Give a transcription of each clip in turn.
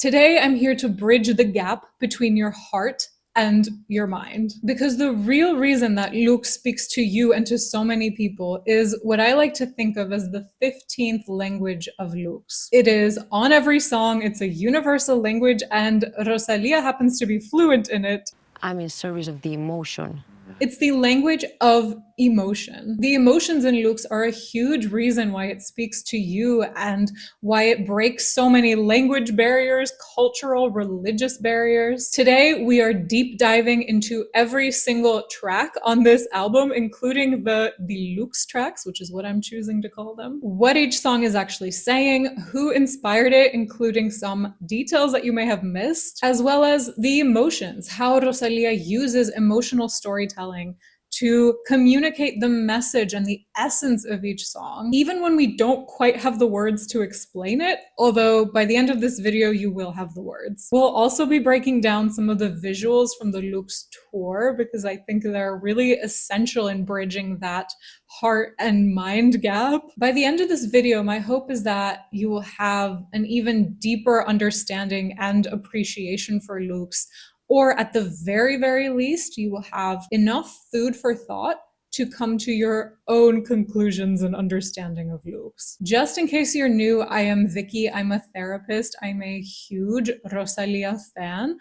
Today, I'm here to bridge the gap between your heart and your mind. Because the real reason that LUX speaks to you and to so many people is what I like to think of as the 15th language of LUX. It is on every song, it's a universal language, and Rosalía happens to be fluent in it. I'm in service of the emotion. It's the language of emotion. The emotions in LUX are a huge reason why it speaks to you and why it breaks so many language barriers, cultural, religious barriers. Today, we are deep diving into every single track on this album, including the LUX tracks, which is what I'm choosing to call them, what each song is actually saying, who inspired it, including some details that you may have missed, as well as the emotions, how Rosalía uses emotional storytelling to communicate the message and the essence of each song, even when we don't quite have the words to explain it, although by the end of this video, you will have the words. We'll also be breaking down some of the visuals from the LUX tour, because I think they're really essential in bridging that heart and mind gap. By the end of this video, my hope is that you will have an even deeper understanding and appreciation for LUX, or at the very, very least, you will have enough food for thought to come to your own conclusions and understanding of LUX. Just in case you're new, I am Vicky. I'm a therapist. I'm a huge Rosalía fan.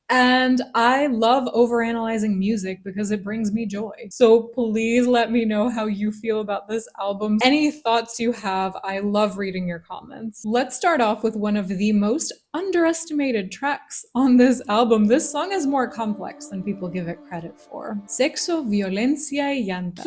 And I love overanalyzing music because it brings me joy. So please let me know how you feel about this album. Any thoughts you have, I love reading your comments. Let's start off with one of the most underestimated tracks on this album. This song is more complex than people give it credit for. Sexo, Violencia y Llantas.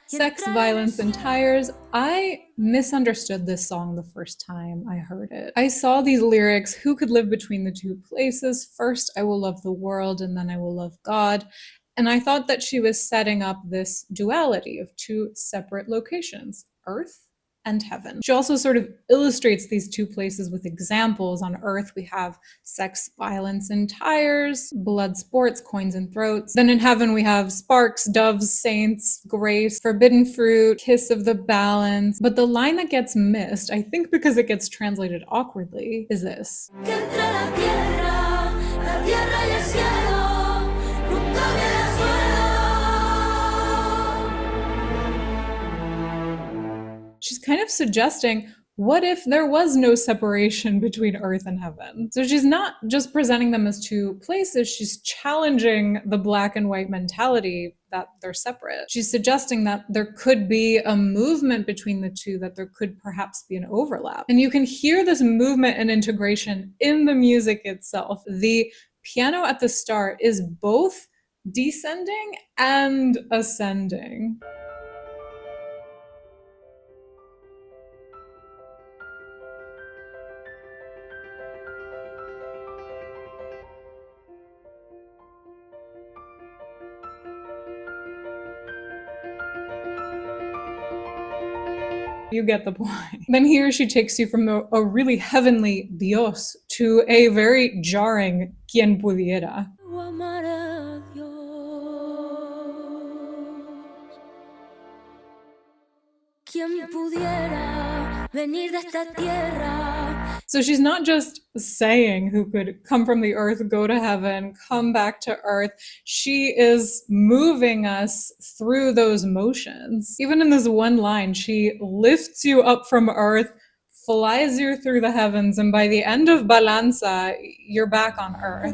Sex, Violence, and Tires. I misunderstood this song the first time I heard it. I saw these lyrics, who could live between the two places? First, I will love the world, and then I will love God. And I thought that she was setting up this duality of two separate locations, Earth and heaven. She also sort of illustrates these two places with examples. On Earth, we have sex, violence, and tires, blood, sports, coins, and throats. Then in heaven, we have sparks, doves, saints, grace, forbidden fruit, kiss of the balance. But the line that gets missed, I think because it gets translated awkwardly, is this. She's kind of suggesting, what if there was no separation between earth and heaven? So she's not just presenting them as two places, she's challenging the black and white mentality that they're separate. She's suggesting that there could be a movement between the two, that there could perhaps be an overlap. And you can hear this movement and integration in the music itself. The piano at the start is both descending and ascending. You get the point. Then here she takes you from a really heavenly Dios to a very jarring quien pudiera. So she's not just saying who could come from the earth, go to heaven, come back to earth. She is moving us through those motions. Even in this one line, she lifts you up from earth, flies you through the heavens, and by the end of Balanza, you're back on earth.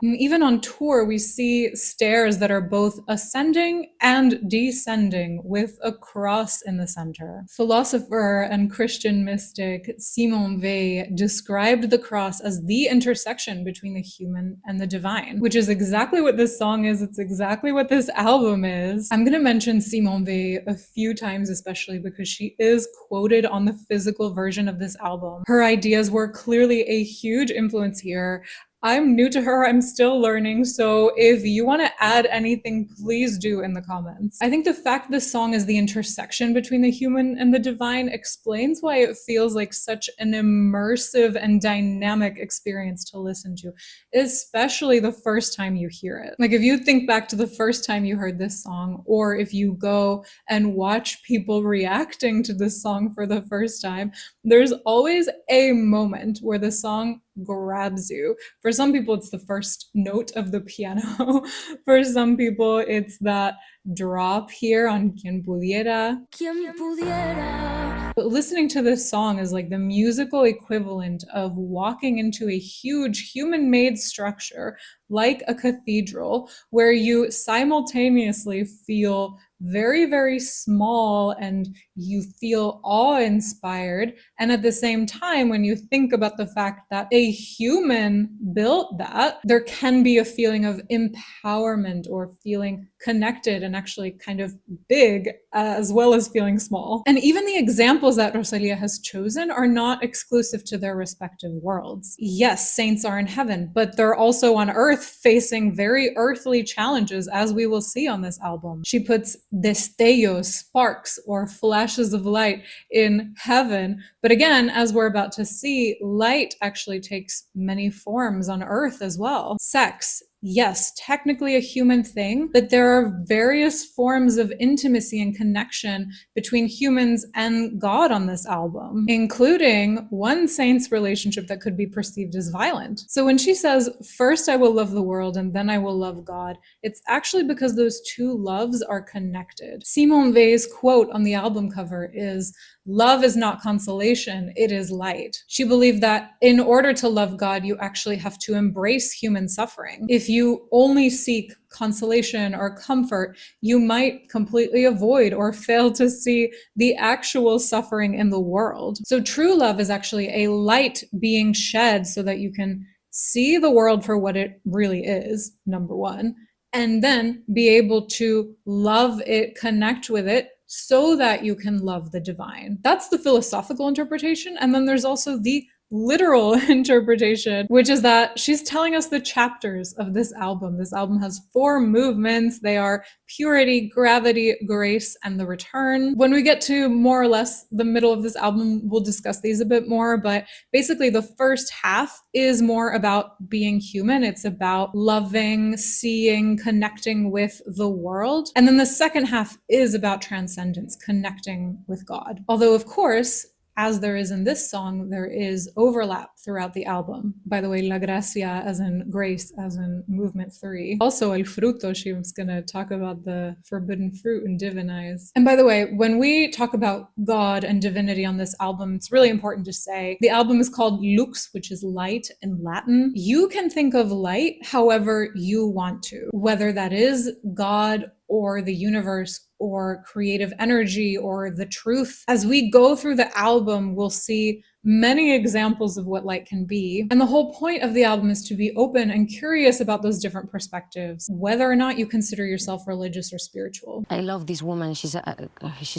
And even on tour, we see stairs that are both ascending and descending with a cross in the center. Philosopher and Christian mystic Simone Weil described the cross as the intersection between the human and the divine, which is exactly what this song is. It's exactly what this album is. I'm going to mention Simone Weil a few times, especially because she is quoted on the physical version of this album. Her ideas were clearly a huge influence here. I'm new to her. I'm still learning. So if you want to add anything, please do in the comments. I think the fact this song is the intersection between the human and the divine explains why it feels like such an immersive and dynamic experience to listen to, especially the first time you hear it. Like if you think back to the first time you heard this song, or if you go and watch people reacting to this song for the first time, there's always a moment where the song grabs you. For some people, it's the first note of the piano. For some people, it's that drop here on Quien Pudiera. Quien Pudiera. But listening to this song is like the musical equivalent of walking into a huge human-made structure like a cathedral where you simultaneously feel very, very small and you feel awe-inspired. And at the same time, when you think about the fact that a human built that, there can be a feeling of empowerment or feeling connected and actually kind of big, as well as feeling small. And even the examples that Rosalía has chosen are not exclusive to their respective worlds. Yes, saints are in heaven, but they're also on earth facing very earthly challenges, as we will see on this album. She puts destellos, sparks, or flashes of light in heaven. But again, as we're about to see, light actually takes many forms on earth as well. Sex, yes, technically a human thing, but there are various forms of intimacy and connection between humans and God on this album, including one saint's relationship that could be perceived as violent. So when she says, first I will love the world and then I will love God, it's actually because those two loves are connected. Simone Weil's quote on the album cover is, "Love is not consolation, it is light." She believed that in order to love God, you actually have to embrace human suffering. If you only seek consolation or comfort, you might completely avoid or fail to see the actual suffering in the world. So true love is actually a light being shed so that you can see the world for what it really is, number one, and then be able to love it, connect with it, so that you can love the divine. That's the philosophical interpretation. And then there's also the literal interpretation, which is that she's telling us the chapters of this album. This album has 4 movements. They are purity, gravity, grace, and the return. When we get to more or less the middle of this album, we'll discuss these a bit more, but basically the first half is more about being human. It's about loving, seeing, connecting with the world. And then the second half is about transcendence, connecting with God. Although, of course, as there is in this song, there is overlap throughout the album. By the way, La Gracia as in grace, as in movement 3. Also, El Fruto, she was going to talk about the forbidden fruit in Divinize. And by the way, when we talk about God and divinity on this album, it's really important to say the album is called LUX, which is light in Latin. You can think of light however you want to, whether that is God or the universe or creative energy or the truth. As we go through the album, we'll see many examples of what light can be. And the whole point of the album is to be open and curious about those different perspectives, whether or not you consider yourself religious or spiritual. I love this woman. She's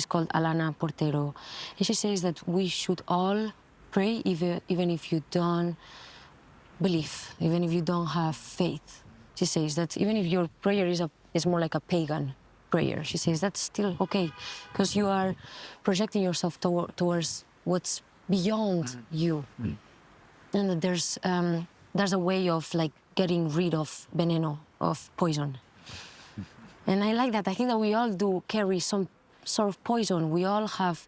called Alana Portero. And she says that we should all pray even if you don't believe, even if you don't have faith. She says that even if your prayer is more like a pagan prayer, she says that's still okay, because you are projecting yourself towards what's beyond you. And that there's a way of like getting rid of veneno, of poison. And I like that. I think that we all do carry some sort of poison. We all have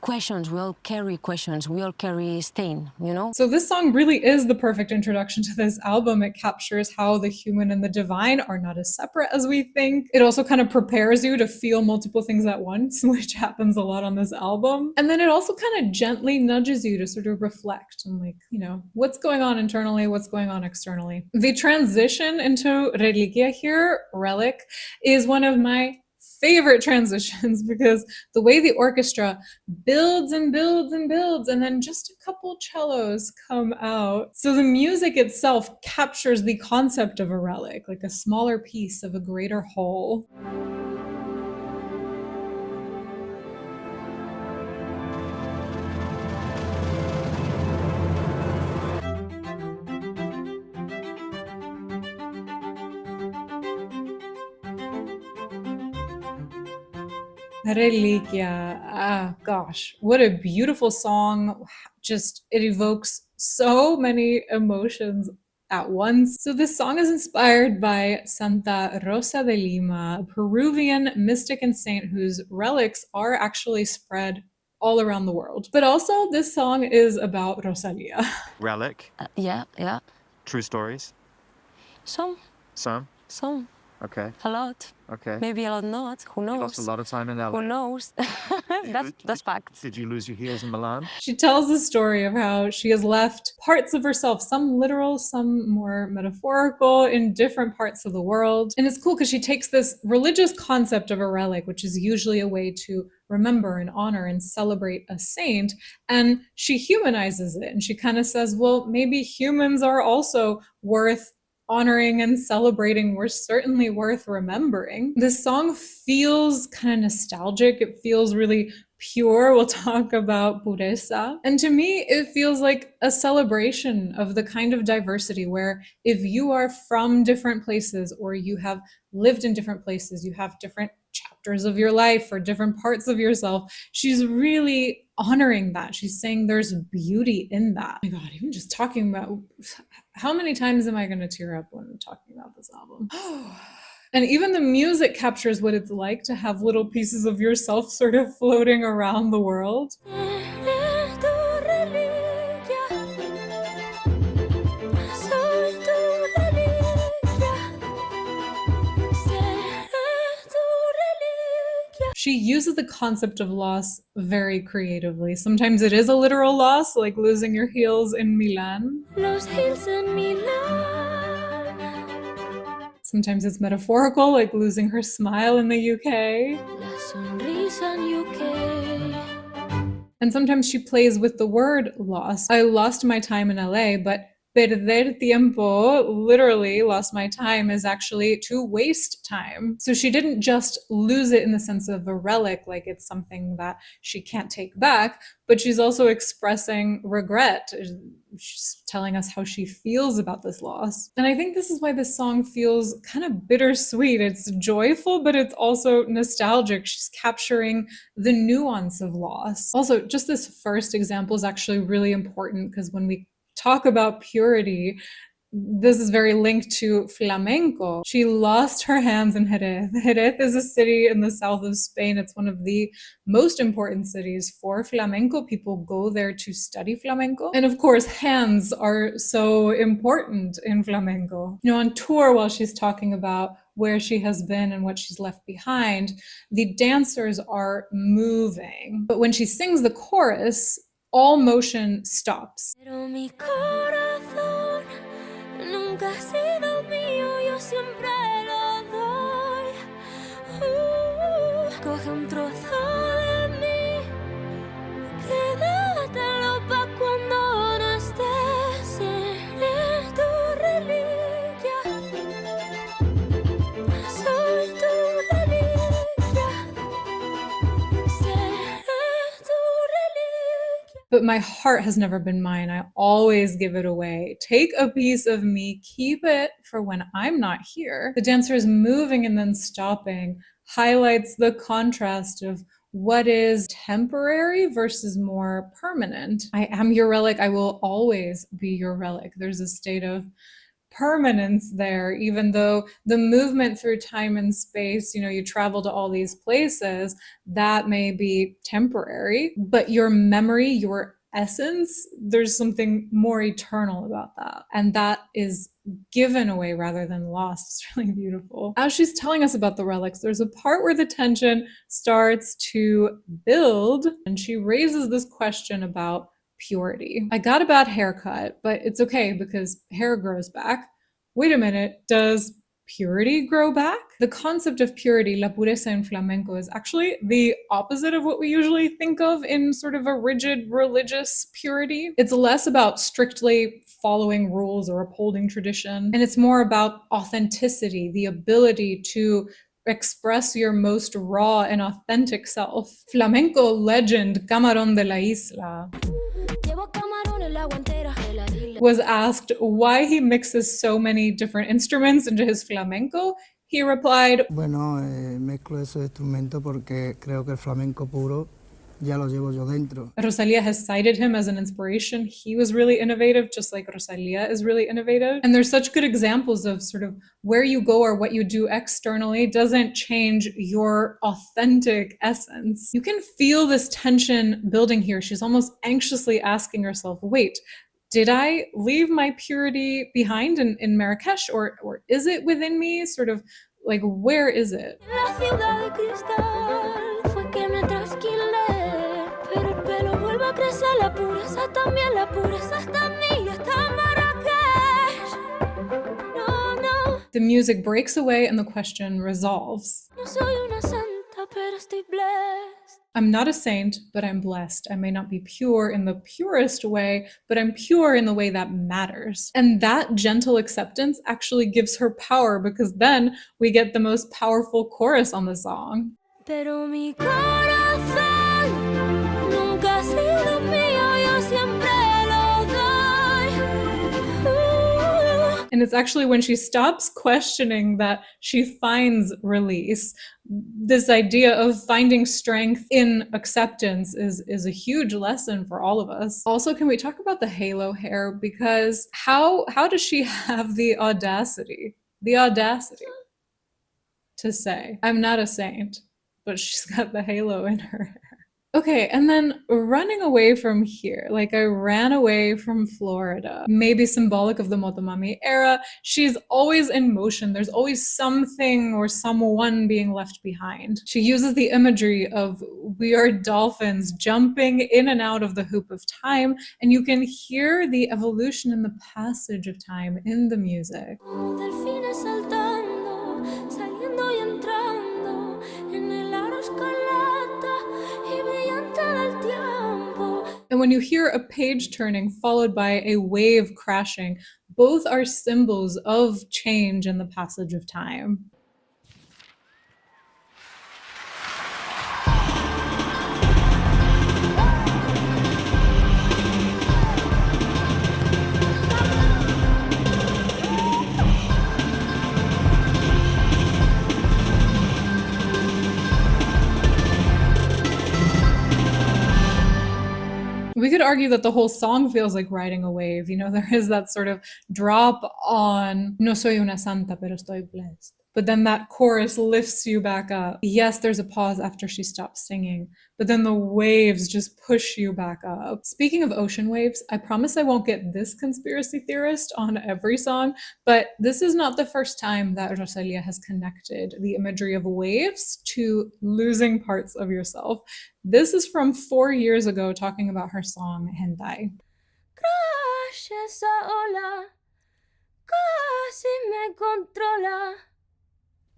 questions, we all carry questions, we all carry stain, you know? So this song really is the perfect introduction to this album. It captures how the human and the divine are not as separate as we think. It also kind of prepares you to feel multiple things at once, which happens a lot on this album. And then it also kind of gently nudges you to sort of reflect on, like, you know, what's going on internally, what's going on externally. The transition into Reliquia here, Relic, is one of my favorite transitions because the way the orchestra builds and builds and builds, and then just a couple cellos come out. So the music itself captures the concept of a relic, like a smaller piece of a greater whole. Reliquia. Ah, gosh, what a beautiful song. Just, it evokes so many emotions at once. So, this song is inspired by Santa Rosa de Lima, a Peruvian mystic and saint whose relics are actually spread all around the world. But also, this song is about Rosalia. Relic. Yeah. True stories. Some. Okay. A lot. Okay. Maybe a lot not. Who knows? You lost a lot of time in LA. Who knows? That's fact. Did you lose your heels in Milan? She tells the story of how she has left parts of herself, some literal, some more metaphorical, in different parts of the world. And it's cool because she takes this religious concept of a relic, which is usually a way to remember and honor and celebrate a saint, and she humanizes it. And she kind of says, well, maybe humans are also worth honoring and celebrating. We're certainly worth remembering. This song feels kind of nostalgic. It feels really pure. We'll talk about pureza. And to me, it feels like a celebration of the kind of diversity where if you are from different places or you have lived in different places, you have different chapters of your life or different parts of yourself, she's really honoring that. She's saying there's beauty in that. Oh my God, even just talking about how many times am I going to tear up when I'm talking about this album? And even the music captures what it's like to have little pieces of yourself sort of floating around the world. She uses the concept of loss very creatively. Sometimes it is a literal loss, like losing your heels in Milan. Los heels in Milan. Sometimes it's metaphorical, like losing her smile in the UK. La sonrisa in UK. And sometimes she plays with the word loss. I lost my time in LA, but perder tiempo, literally lost my time, is actually to waste time. So she didn't just lose it in the sense of a relic, like it's something that she can't take back, but she's also expressing regret. She's telling us how she feels about this loss. And I think this is why this song feels kind of bittersweet. It's joyful, but it's also nostalgic. She's capturing the nuance of loss. Also, just this first example is actually really important because when we talk about purity, this is very linked to flamenco. She lost her hands in Jerez. Jerez is a city in the south of Spain. It's one of the most important cities for flamenco. People go there to study flamenco. And of course, hands are so important in flamenco. You know, on tour, while she's talking about where she has been and what she's left behind, the dancers are moving. But when she sings the chorus, all motion stops. Pero mi corazón nunca ha sido mío, yo siempre lo doy. Coge un trozo de mí, quédatelo pa' cuando no estés, seré tu reliquia. Soy tu reliquia. Seré tu reliquia. But my heart has never been mine. I always give it away. Take a piece of me, keep it for when I'm not here. The dancer is moving and then stopping, highlights the contrast of what is temporary versus more permanent. I am your relic. I will always be your relic. There's a state of permanence there, even though the movement through time and space, you know, you travel to all these places, that may be temporary, but your memory, your essence, there's something more eternal about that. And that is given away rather than lost. It's really beautiful. As she's telling us about the relics, there's a part where the tension starts to build, and she raises this question about purity. I got a bad haircut, but it's okay because hair grows back. Wait a minute, does purity grow back? The concept of purity, la pureza in flamenco, is actually the opposite of what we usually think of in sort of a rigid religious purity. It's less about strictly following rules or upholding tradition, and it's more about authenticity, the ability to express your most raw and authentic self. Flamenco legend Camarón de la Isla was asked why he mixes so many different instruments into his flamenco. He replied, Bueno, mezclo esos instrumentos porque creo que el flamenco puro ya lo llevo yo dentro. Rosalía has cited him as an inspiration. He was really innovative, just like Rosalía is really innovative. And there's such good examples of sort of where you go or what you do externally doesn't change your authentic essence. You can feel this tension building here. She's almost anxiously asking herself, wait, did I leave my purity behind in Marrakesh, or is it within me? Sort of like, where is it? The music breaks away and the question resolves. I'm not a saint, but I'm blessed. I may not be pure in the purest way, but I'm pure in the way that matters. And that gentle acceptance actually gives her power, because then we get the most powerful chorus on the song. Pero mi corazón nunca ha sido mío, yo siempre lo doy. And it's actually when she stops questioning that she finds release. This idea of finding strength in acceptance is a huge lesson for all of us. Also, can we talk about the halo hair? Because how does she have the audacity to say, I'm not a saint, but she's got the halo in her hair? Okay, and then running away from here, like I ran away from Florida, maybe symbolic of the Motomami era. She's always in motion. There's always something or someone being left behind. She uses the imagery of we are dolphins jumping in and out of the hoop of time, and you can hear the evolution and the passage of time in the music. And when you hear a page turning followed by a wave crashing, both are symbols of change and the passage of time. We could argue that the whole song feels like riding a wave. You know, there is that sort of drop on no soy una santa, pero estoy blessed. But then that chorus lifts you back up. Yes, there's a pause after she stops singing, but then the waves just push you back up. Speaking of ocean waves, I promise I won't get this conspiracy theorist on every song, but this is not the first time that Rosalía has connected the imagery of waves to losing parts of yourself. This is from 4 years ago, talking about her song Hentai. Crash esa ola, casi me controla.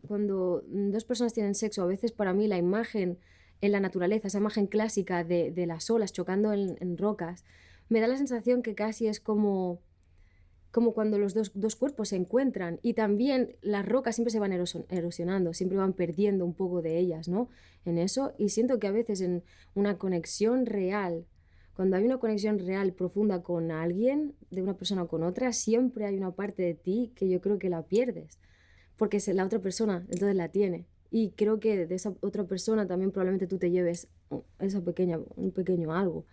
Cuando dos personas tienen sexo, a veces para mí la imagen en la naturaleza, esa imagen clásica de las olas chocando en rocas, me da la sensación que casi es como cuando los dos cuerpos se encuentran, y también las rocas siempre se van erosionando, siempre van perdiendo un poco de ellas, ¿no? En eso, y siento que a veces en una conexión real, cuando hay una conexión real profunda con alguien, de una persona con otra, siempre hay una parte de ti que yo creo que la pierdes, porque la otra persona entonces la tiene. Y creo que de esa otra persona también probablemente tú te lleves un pequeño algo.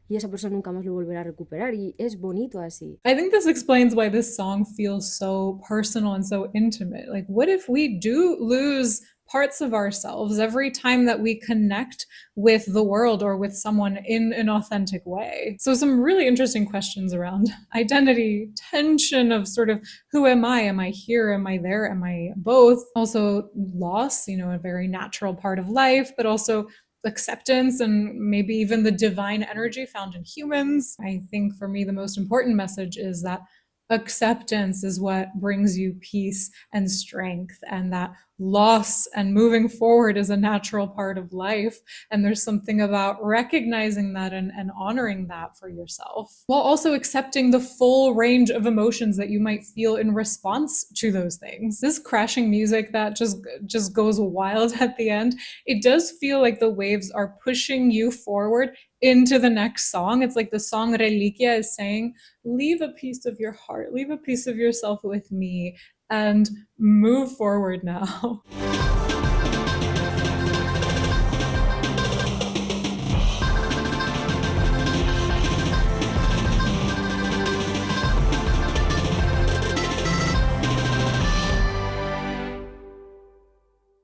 Y esa persona nunca más lo volverá a recuperar. Y es bonito así. I think this explains why this song feels so personal and so intimate. Like, what if we do lose parts of ourselves every time that we connect with the world or with someone in an authentic way? So some really interesting questions around identity, tension of sort of, who am I? Am I here? Am I there? Am I both? Also loss, you know, a very natural part of life, but also acceptance and maybe even the divine energy found in humans. I think for me, the most important message is that acceptance is what brings you peace and strength, and that loss and moving forward is a natural part of life. And there's something about recognizing that and honoring that for yourself, while also accepting the full range of emotions that you might feel in response to those things. This crashing music that just goes wild at the end, it does feel like the waves are pushing you forward into the next song. It's like the song Reliquia is saying, leave a piece of your heart, leave a piece of yourself with me. and move forward now.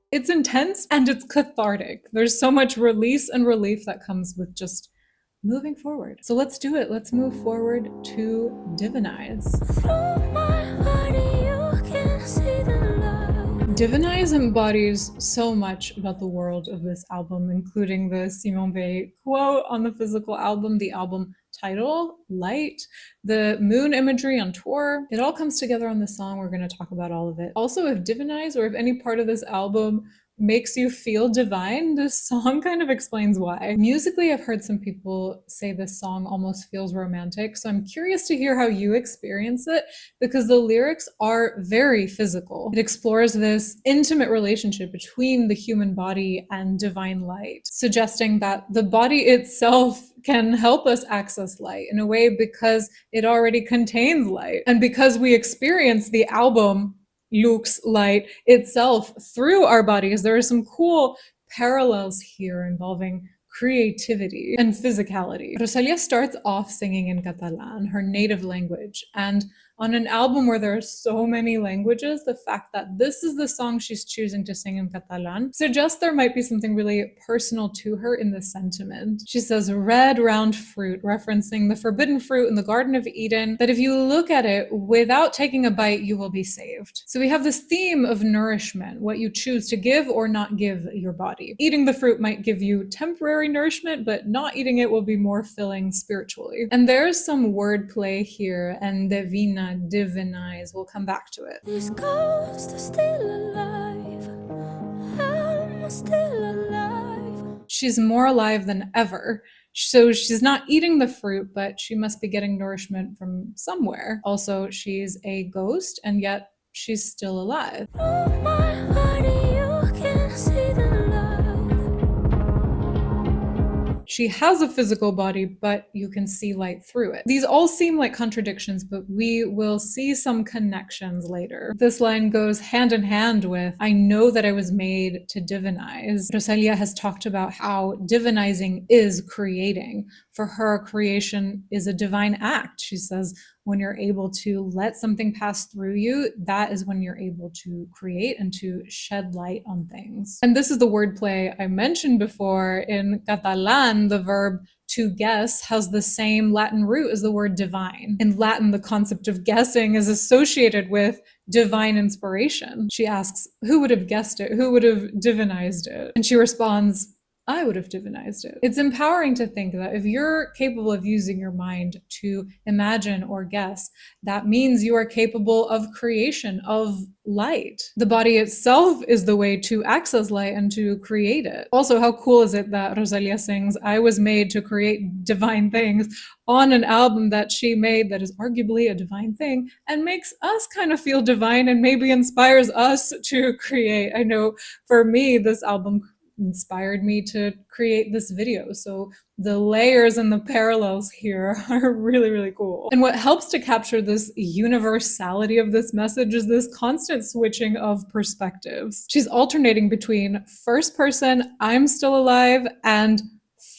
It's intense and it's cathartic. There's so much release and relief that comes with just moving forward. So let's do it. Let's move forward to Divinize. Divinize embodies so much about the world of this album, including the Simone Weil quote on the physical album, the album title, Light, the moon imagery on tour. It all comes together on the song. We're going to talk about all of it. Also, if Divinize or if any part of this album makes you feel divine, this song kind of explains why. Musically, I've heard some people say this song almost feels romantic, so I'm curious to hear how you experience it, because the lyrics are very physical. It explores this intimate relationship between the human body and divine light, suggesting that the body itself can help us access light in a way because it already contains light. And because we experience the album LUX light itself through our bodies, there are some cool parallels here involving creativity and physicality. Rosalía starts off singing in Catalan, her native language, and on an album where there are so many languages, the fact that this is the song she's choosing to sing in Catalan suggests there might be something really personal to her in the sentiment. She says, red round fruit, referencing the forbidden fruit in the Garden of Eden, that if you look at it without taking a bite, you will be saved. So we have this theme of nourishment, what you choose to give or not give your body. Eating the fruit might give you temporary nourishment, but not eating it will be more filling spiritually. And there's some wordplay here, and divinize, we'll come back to it. This ghost is still alive. I'm still alive. She's more alive than ever. So she's not eating the fruit, but she must be getting nourishment from somewhere. Also, she's a ghost, and yet she's still alive. Oh, my body, you can see the light. She has a physical body, but you can see light through it. These all seem like contradictions, but we will see some connections later. This line goes hand in hand with, I know that I was made to divinize. Rosalía has talked about how divinizing is creating. For her, creation is a divine act. She says, when you're able to let something pass through you, that is when you're able to create and to shed light on things. And this is the wordplay I mentioned before. In Catalan, the verb to guess has the same Latin root as the word divine. In Latin, the concept of guessing is associated with divine inspiration. She asks, who would have guessed it? Who would have divinized it? And she responds, I would have divinized it. It's empowering to think that if you're capable of using your mind to imagine or guess, that means you are capable of creation, of light. The body itself is the way to access light and to create it. Also, how cool is it that Rosalía sings, I was made to create divine things on an album that she made that is arguably a divine thing and makes us kind of feel divine and maybe inspires us to create. I know for me, this album inspired me to create this video. So the layers and the parallels here are really, really cool. And what helps to capture this universality of this message is this constant switching of perspectives. She's alternating between first person, I'm still alive, and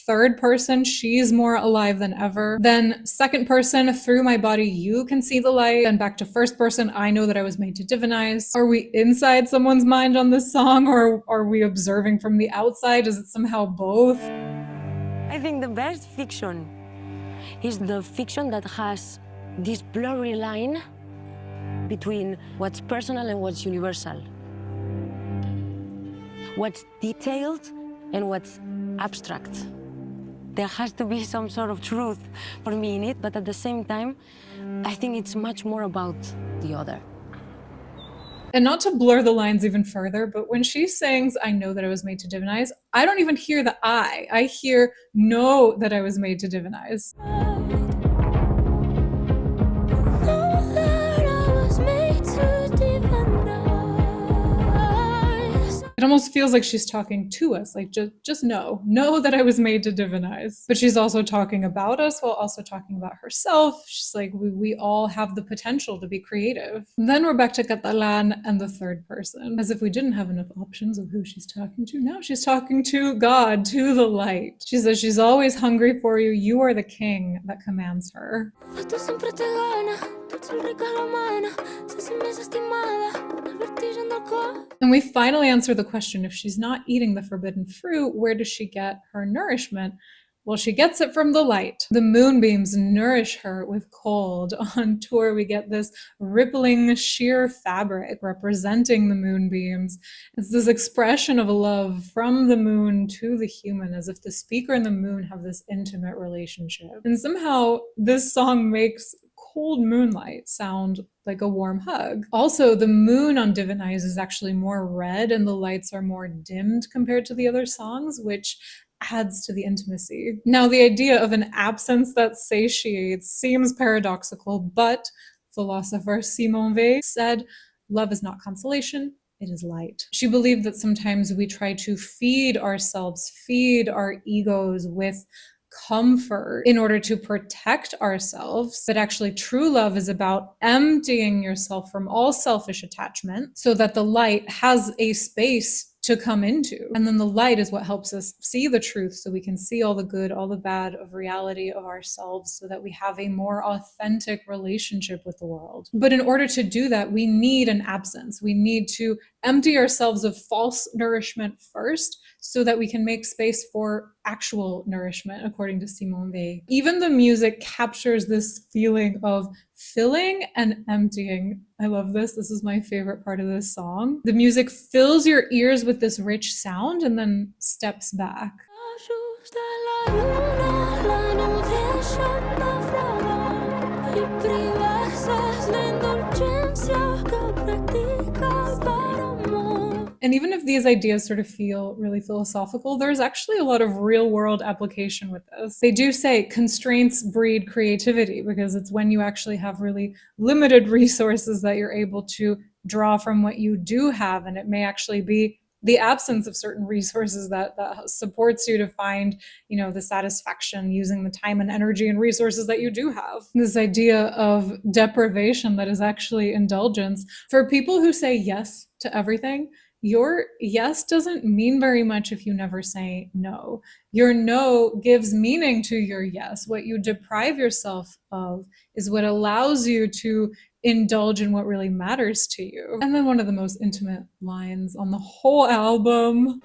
third person, she's more alive than ever. Then second person, through my body, you can see the light. And back to first person, I know that I was made to divinize. Are we inside someone's mind on this song, or are we observing from the outside? Is it somehow both? I think the best fiction is the fiction that has this blurry line between what's personal and what's universal. What's detailed and what's abstract. There has to be some sort of truth for me in it, but at the same time, I think it's much more about the other. And not to blur the lines even further, but when she sings, I know that I was made to divinize, I don't even hear the I hear know that I was made to divinize. I almost feels like she's talking to us, like just know that I was made to divinize. But she's also talking about us while also talking about herself. She's like, we all have the potential to be creative. And then we're back to Catalan and the third person, as if we didn't have enough options of who she's talking to. Now she's talking to God, to the light. She says she's always hungry for you. You are the king that commands her. And we finally answer the question, if she's not eating the forbidden fruit, where does she get her nourishment? Well, she gets it from the light. The moonbeams nourish her with cold. On tour, we get this rippling sheer fabric representing the moonbeams. It's this expression of love from the moon to the human, as if the speaker and the moon have this intimate relationship. And somehow this song makes cold moonlight sound like a warm hug. Also, the moon on Divinize is actually more red and the lights are more dimmed compared to the other songs, which adds to the intimacy. Now, the idea of an absence that satiates seems paradoxical, but philosopher Simone Weil said, love is not consolation, it is light. She believed that sometimes we try to feed ourselves, feed our egos with comfort in order to protect ourselves, but actually true love is about emptying yourself from all selfish attachment so that the light has a space to come into. And then the light is what helps us see the truth, so we can see all the good, all the bad of reality of ourselves, so that we have a more authentic relationship with the world. But in order to do that, we need an absence. We need to empty ourselves of false nourishment first, so that we can make space for actual nourishment, according to Simone Weil. Even the music captures this feeling of filling and emptying. I love this. This is my favorite part of this song. The music fills your ears with this rich sound and then steps back. And even if these ideas sort of feel really philosophical, there's actually a lot of real world application with this. They do say constraints breed creativity, because it's when you actually have really limited resources that you're able to draw from what you do have. And it may actually be the absence of certain resources that supports you to find, the satisfaction using the time and energy and resources that you do have. This idea of deprivation that is actually indulgence. For people who say yes to everything, your yes doesn't mean very much if you never say no. Your no gives meaning to your yes. What you deprive yourself of is what allows you to indulge in what really matters to you. And then one of the most intimate lines on the whole album.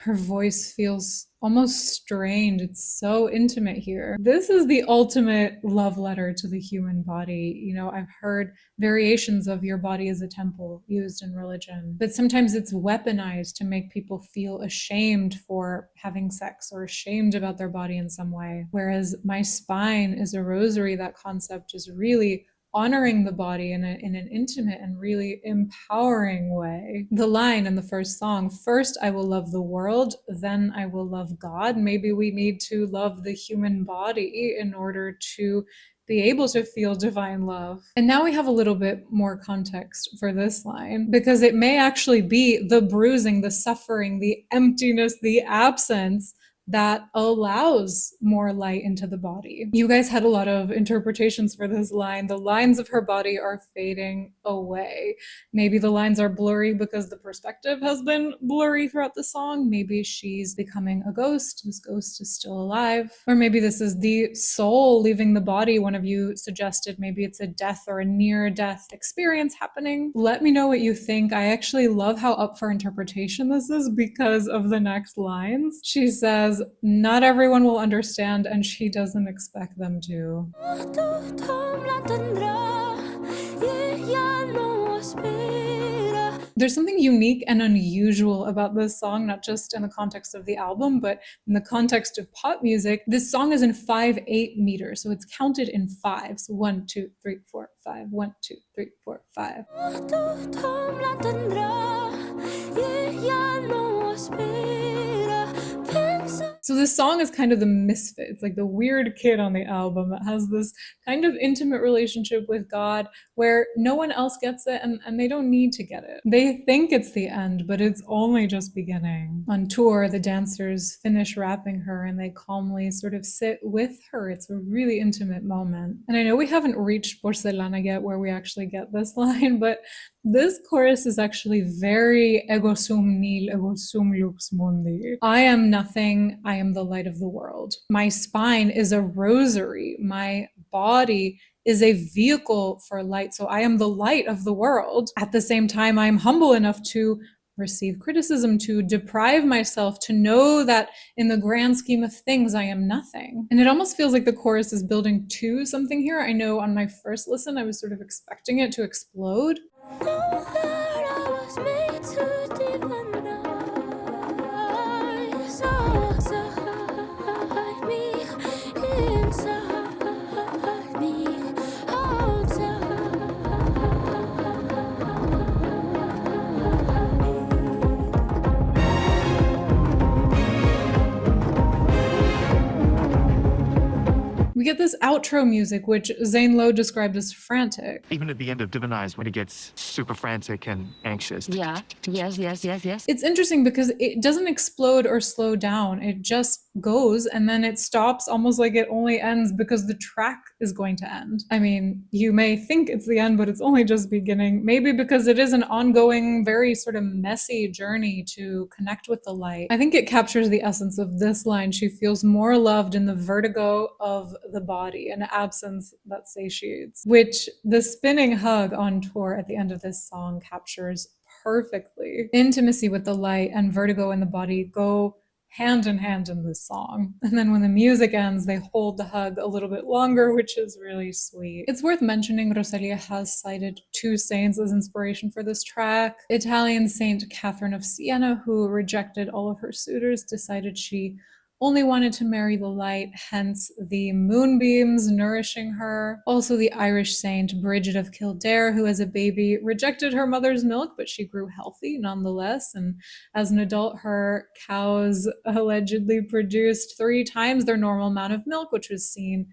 Her voice feels almost strained. It's so intimate here. This is the ultimate love letter to the human body. I've heard variations of your body as a temple used in religion, but sometimes it's weaponized to make people feel ashamed for having sex or ashamed about their body in some way. Whereas my spine is a rosary, that concept is really honoring the body in an intimate and really empowering way. The line in the first song, first I will love the world, then I will love God. Maybe we need to love the human body in order to be able to feel divine love. And now we have a little bit more context for this line, because it may actually be the bruising, the suffering, the emptiness, the absence that allows more light into the body. You guys had a lot of interpretations for this line. The lines of her body are fading away. Maybe the lines are blurry because the perspective has been blurry throughout the song. Maybe she's becoming a ghost. This ghost is still alive. Or maybe this is the soul leaving the body. One of you suggested maybe it's a death or a near-death experience happening. Let me know what you think. I actually love how up for interpretation this is because of the next lines. She says, not everyone will understand, and she doesn't expect them to. There's something unique and unusual about this song, not just in the context of the album, but in the context of pop music. This song is in 5/8 meters, so it's counted in fives. 1, 2, 3, 4, 5. 1, 2, 3, 4, 5. So this song is kind of the misfit. It's like the weird kid on the album that has this kind of intimate relationship with God where no one else gets it and they don't need to get it. They think it's the end, but it's only just beginning. On tour, the dancers finish wrapping her and they calmly sort of sit with her. It's a really intimate moment. And I know we haven't reached Porcelana yet where we actually get this line, but this chorus is actually very ego sum nil, ego sum lux mundi. I am nothing, I am the light of the world. My spine is a rosary. My body is a vehicle for light. So I am the light of the world. At the same time, I am humble enough to receive criticism, to deprive myself, to know that in the grand scheme of things, I am nothing. And it almost feels like the chorus is building to something here. I know on my first listen, I was sort of expecting it to explode. Know that I was made to divinize outside me, inside me, outside me. We get this outro music, which Zane Lowe described as frantic. Even at the end of Divinize, when it gets super frantic and anxious. Yeah, yes. It's interesting because it doesn't explode or slow down. It just goes and then it stops almost like it only ends because the track is going to end. I mean, you may think it's the end, but it's only just beginning. Maybe because it is an ongoing, very sort of messy journey to connect with the light. I think it captures the essence of this line. She feels more loved in the vertigo of the body, an absence that satiates, which the spinning hug on tour at the end of this song captures perfectly. Intimacy with the light and vertigo in the body go hand in hand in this song. And then when the music ends, they hold the hug a little bit longer, which is really sweet. It's worth mentioning Rosalía has cited two saints as inspiration for this track. Italian Saint Catherine of Siena, who rejected all of her suitors, decided she only wanted to marry the light, hence the moonbeams nourishing her. Also the Irish saint Bridget of Kildare, who as a baby rejected her mother's milk, but she grew healthy nonetheless. And as an adult, her cows allegedly produced 3 times their normal amount of milk, which was seen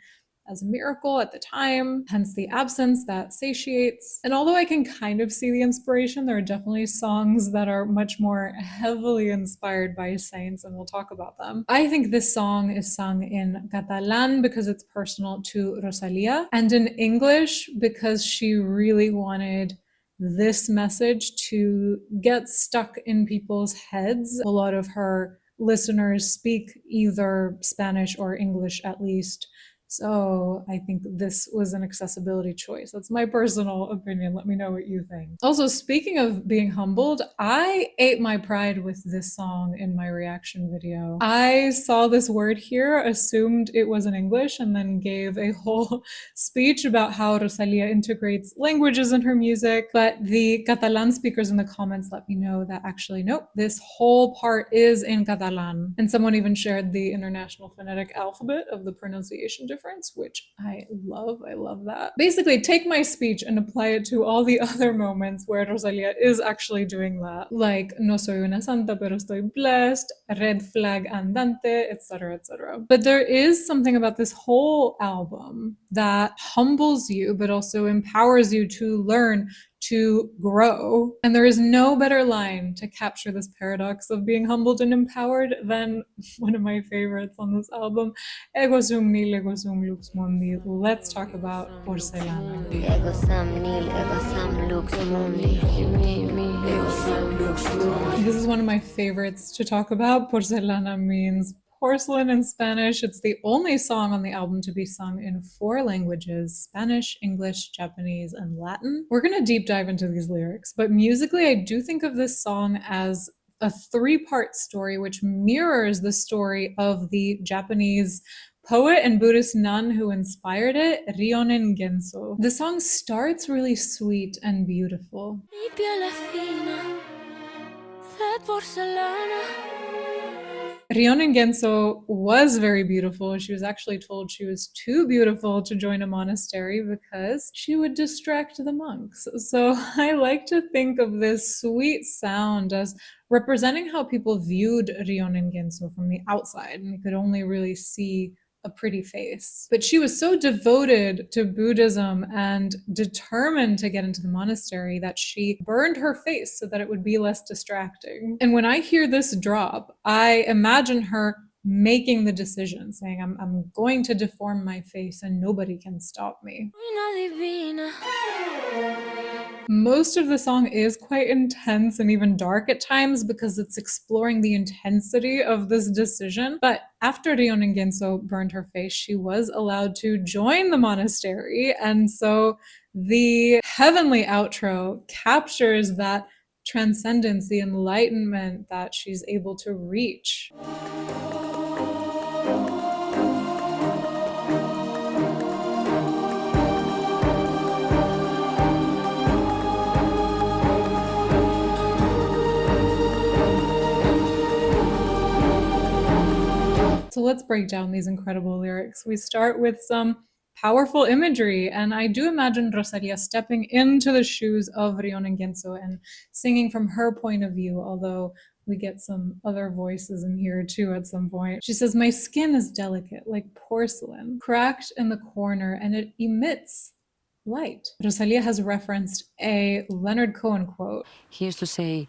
as a miracle at the time, hence the absence that satiates. And although I can kind of see the inspiration, there are definitely songs that are much more heavily inspired by saints, and we'll talk about them. I think this song is sung in Catalan because it's personal to Rosalía, and in English because she really wanted this message to get stuck in people's heads. A lot of her listeners speak either Spanish or English at least. So I think this was an accessibility choice. That's my personal opinion. Let me know what you think. Also, speaking of being humbled, I ate my pride with this song in my reaction video. I saw this word here, assumed it was in English, and then gave a whole speech about how Rosalía integrates languages in her music. But the Catalan speakers in the comments let me know that actually, nope, this whole part is in Catalan. And someone even shared the International Phonetic Alphabet of the pronunciation difference, which I love. I love that. Basically, take my speech and apply it to all the other moments where Rosalía is actually doing that, like No soy una santa pero estoy blessed, red flag andante, etc., etc. But there is something about this whole album that humbles you, but also empowers you to learn, to grow. And there is no better line to capture this paradox of being humbled and empowered than one of my favorites on this album, Ego sum nil, ego sum lux mundi. Let's talk about Porcelana. Ego sum nil, ego sum lux mundi. Ego sum lux mundi. This is one of my favorites to talk about. Porcelana means porcelain in Spanish. It's the only song on the album to be sung in 4 languages: Spanish, English, Japanese, and Latin. We're going to deep dive into these lyrics, but musically, I do think of this song as a 3-part story which mirrors the story of the Japanese poet and Buddhist nun who inspired it, Ryonen Genso. The song starts really sweet and beautiful. Mi piel es fina de porcelana. Ryonen Genso was very beautiful. She was actually told she was too beautiful to join a monastery because she would distract the monks. So I like to think of this sweet sound as representing how people viewed Ryonen Genso from the outside, and you could only really see a pretty face. But she was so devoted to Buddhism and determined to get into the monastery that she burned her face so that it would be less distracting. And when I hear this drop, I imagine her making the decision, saying, I'm going to deform my face and nobody can stop me. Most of the song is quite intense and even dark at times because it's exploring the intensity of this decision. But after Ryonen Genso burned her face, she was allowed to join the monastery. And so the heavenly outro captures that transcendence, the enlightenment that she's able to reach. So let's break down these incredible lyrics. We start with some powerful imagery, and I do imagine Rosalía stepping into the shoes of Ryonen Genso and singing from her point of view, although we get some other voices in here too at some point. She says, "My skin is delicate, like porcelain, cracked in the corner, and it emits light." Rosalía has referenced a Leonard Cohen quote. He used to say,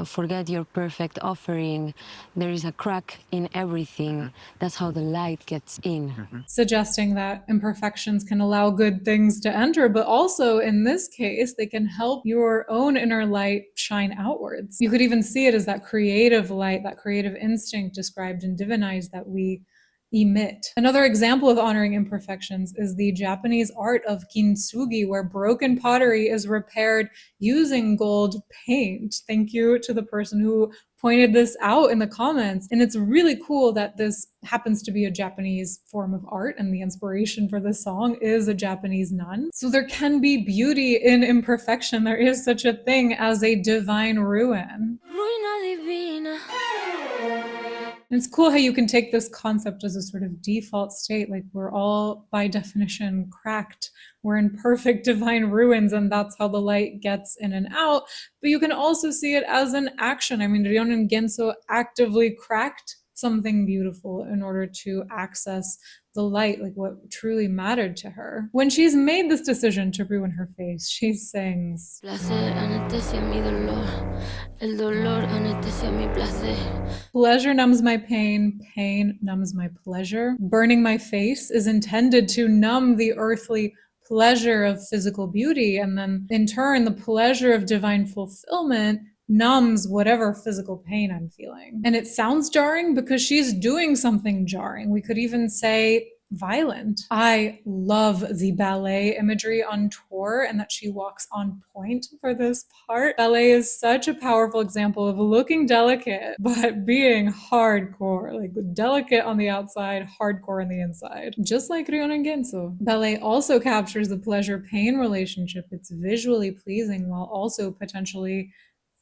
forget your perfect offering. There is a crack in everything. That's how the light gets in. Suggesting that imperfections can allow good things to enter, but also in this case, they can help your own inner light shine outwards. You could even see it as that creative light, that creative instinct described in Divinize that we emit. Another example of honoring imperfections is the Japanese art of kintsugi, where broken pottery is repaired using gold paint. Thank you to the person who pointed this out in the comments. And it's really cool that this happens to be a Japanese form of art, and the inspiration for this song is a Japanese nun. So there can be beauty in imperfection. There is such a thing as a divine ruin. And it's cool how you can take this concept as a sort of default state, like we're all by definition cracked, we're in perfect divine ruins, and that's how the light gets in and out. But you can also see it as an action. I mean, Ryonen Genso actively cracked something beautiful in order to access the light, like what truly mattered to her. When she's made this decision to ruin her face, she sings, "Pleasure numbs my pain, pain numbs my pleasure." Burning my face is intended to numb the earthly pleasure of physical beauty, and then in turn, the pleasure of divine fulfillment numbs whatever physical pain I'm feeling. And it sounds jarring because she's doing something jarring. We could even say violent. I love the ballet imagery on tour and that she walks on point for this part. Ballet is such a powerful example of looking delicate, but being hardcore, like delicate on the outside, hardcore on the inside. Just like Ryonen Genso. Ballet also captures the pleasure-pain relationship. It's visually pleasing while also potentially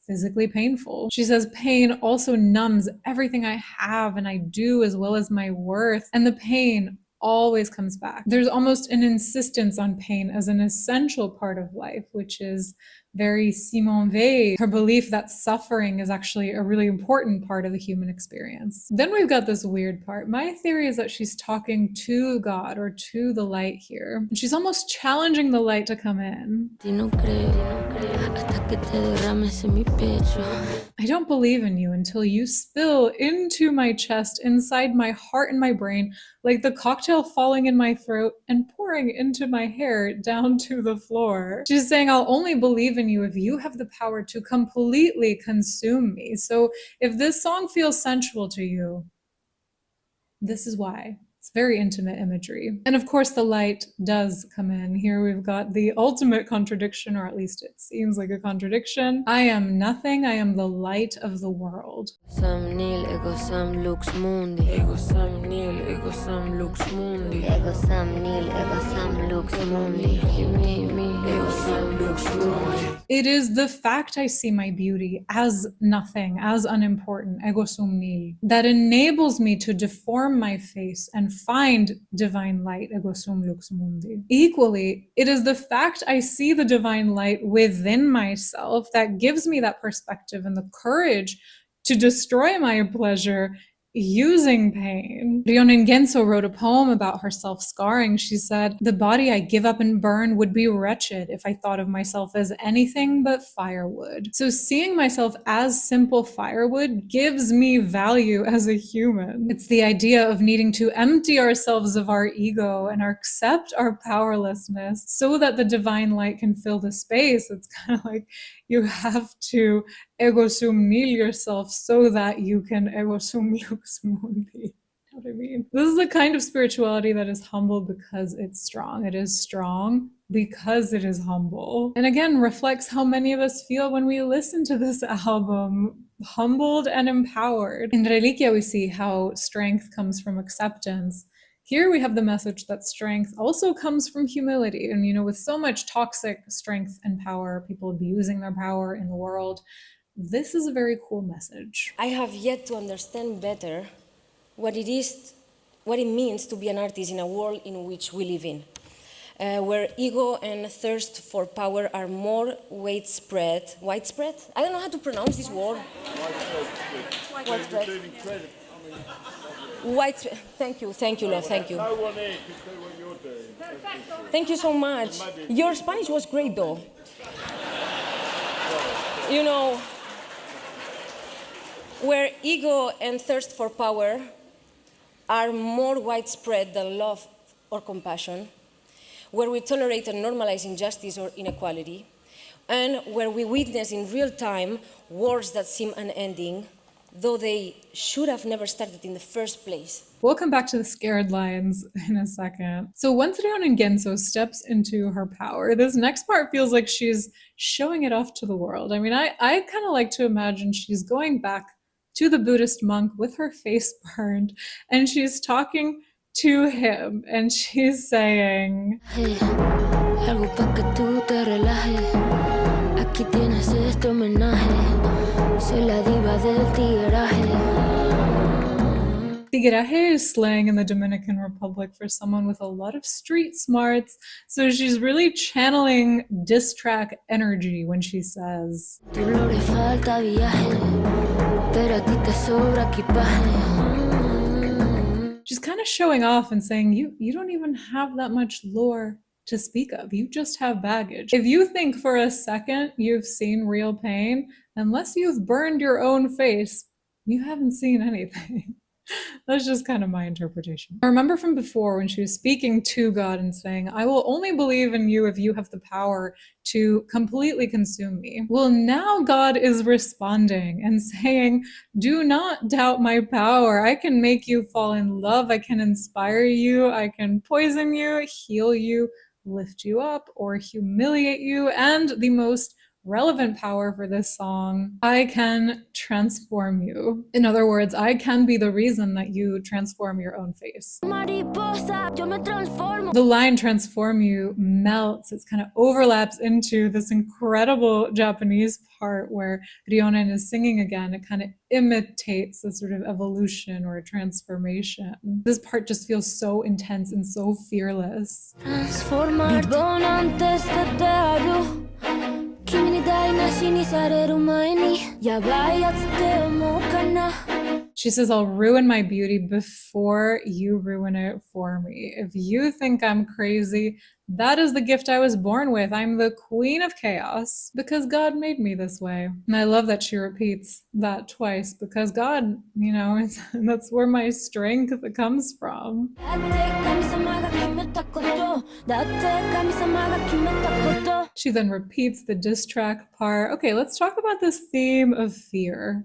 physically painful. She says, pain also numbs everything I have and I do, as well as my worth. And the pain always comes back. There's almost an insistence on pain as an essential part of life, which is very Simone Weil, her belief that suffering is actually a really important part of the human experience. Then we've got this weird part. My theory is that she's talking to God or to the light here. And she's almost challenging the light to come in. I don't believe in you until you spill into my chest, inside my heart and my brain, like the cocktail falling in my throat and pouring into my hair down to the floor. She's saying, I'll only believe in you if you have the power to completely consume me. So if this song feels sensual to you, this is why. It's very intimate imagery. And of course, the light does come in. Here we've got the ultimate contradiction, or at least it seems like a contradiction. I am nothing. I am the light of the world. Sam nil, ego sam lux mundi. Ego sam nil, ego sam lux mundi. Ego sam nil, ego sam lux mundi. Me, ego sam lux mundi. It is the fact I see my beauty as nothing, as unimportant, ego sum nihil, that enables me to deform my face and find divine light, ego sum lux mundi. Equally, it is the fact I see the divine light within myself that gives me that perspective and the courage to destroy my pleasure using pain. Ryonen Genso wrote a poem about her self-scarring. She said, "The body I give up and burn would be wretched if I thought of myself as anything but firewood." So seeing myself as simple firewood gives me value as a human. It's the idea of needing to empty ourselves of our ego and accept our powerlessness so that the divine light can fill the space. It's kind of like you have to ego sum nihil yourself so that you can ego sum lux mundi. You know what I mean? This is the kind of spirituality that is humble because it's strong. It is strong because it is humble. And again, reflects how many of us feel when we listen to this album, humbled and empowered. In Reliquia, we see how strength comes from acceptance. Here we have the message that strength also comes from humility. And, you know, with so much toxic strength and power, people abusing their power in the world, this is a very cool message. I have yet to understand better what it means to be an artist in a world in which we live in, where ego and thirst for power are more widespread. I don't know how to pronounce this word. Widespread. Thank you, love, thank you. Thank you so much. Your Spanish was great, though. You know, where ego and thirst for power are more widespread than love or compassion, where we tolerate and normalize injustice or inequality, and where we witness in real time wars that seem unending, though they should have never started in the first place. We'll come back to the scared lines in a second. So once Ryonen Genso steps into her power, this next part feels like she's showing it off to the world. I mean, I kind of like to imagine she's going back to the Buddhist monk with her face burned, and she's talking to him, and she's saying, Algo pa' que tú te relajes. Aquí tienes este homenaje. Soy la diva del tigueraje. Tigueraje is slang in the Dominican Republic for someone with a lot of street smarts. So she's really channeling diss track energy when she says, Tu no le falta viaje, pero a ti te sobra equipaje. She's kind of showing off and saying, you don't even have that much lore to speak of. You just have baggage. If you think for a second you've seen real pain, unless you've burned your own face, you haven't seen anything. That's just kind of my interpretation. I remember from before when she was speaking to God and saying, I will only believe in you if you have the power to completely consume me. Well, now God is responding and saying, do not doubt my power. I can make you fall in love. I can inspire you. I can poison you, heal you, lift you up, or humiliate you. And the most relevant power for this song, I can transform you. In other words, I can be the reason that you transform your own face. Mariposa, yo me transformo. The line transform you melts. It kind of overlaps into this incredible Japanese part where Ryonen is singing again. It kind of imitates a sort of evolution or a transformation. This part just feels so intense and so fearless. Transformar. Vivo antes que te hablo. She says, I'll ruin my beauty before you ruin it for me. If you think I'm crazy, that is the gift I was born with. I'm the queen of chaos because God made me this way. And I love that she repeats that twice because God, you know, that's where my strength comes from. She then repeats the diss track part. Okay, let's talk about this theme of fear.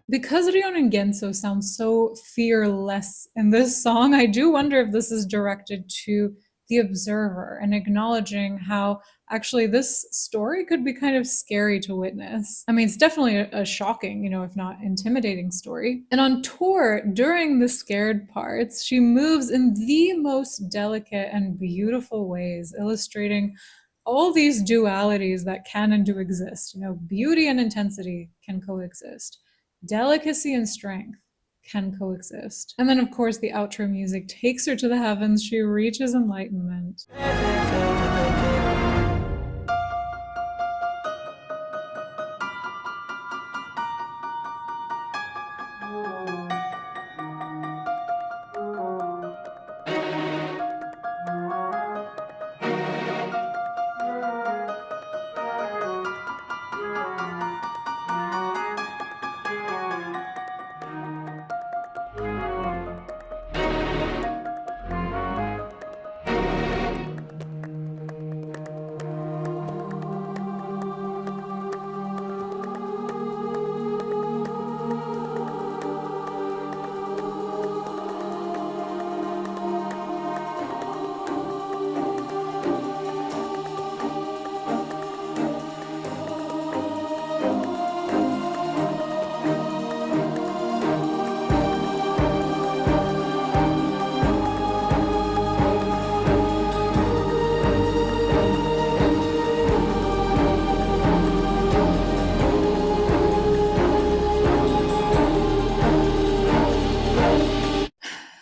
Because Ryonen Genso sounds so fearless in this song, I do wonder if this is directed to the observer and acknowledging how actually this story could be kind of scary to witness. I mean, it's definitely a shocking, if not intimidating story. And on tour, during the scared parts, she moves in the most delicate and beautiful ways, illustrating all these dualities that can and do exist. Beauty and intensity can coexist. Delicacy and strength can coexist. And then, of course, the outro music takes her to the heavens. She reaches enlightenment.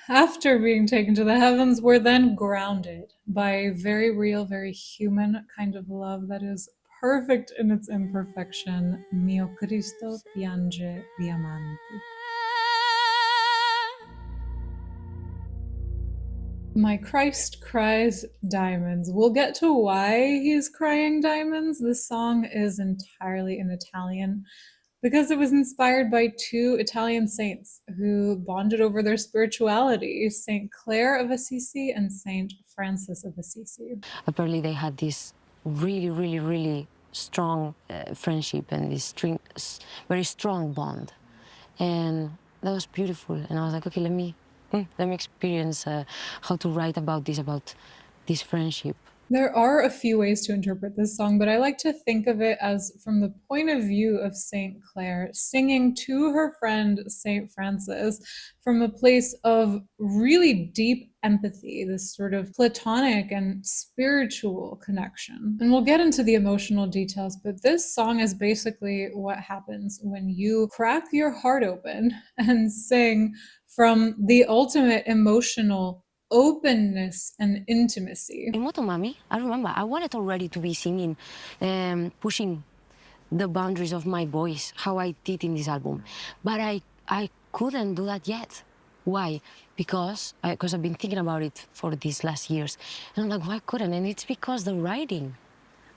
After being taken to the heavens, we're then grounded by a very real, very human kind of love that is perfect in its imperfection. Mio Cristo piange diamanti. My Christ cries diamonds. We'll get to why he's crying diamonds. This song is entirely in Italian, because it was inspired by two Italian saints who bonded over their spirituality, Saint Clare of Assisi and Saint Francis of Assisi. Apparently they had this really, really, really strong friendship and this very strong bond. And that was beautiful. And I was like, okay, let me experience how to write about this friendship. There are a few ways to interpret this song, but I like to think of it as from the point of view of Saint Clare singing to her friend Saint Francis from a place of really deep empathy, this sort of platonic and spiritual connection. And we'll get into the emotional details, but this song is basically what happens when you crack your heart open and sing from the ultimate emotional openness and intimacy. In Motomami, I remember I wanted already to be singing, pushing the boundaries of my voice, how I did in this album. But I couldn't do that yet. Why? Because I've been thinking about it for these last years. And I'm like, why couldn't? And it's because the writing.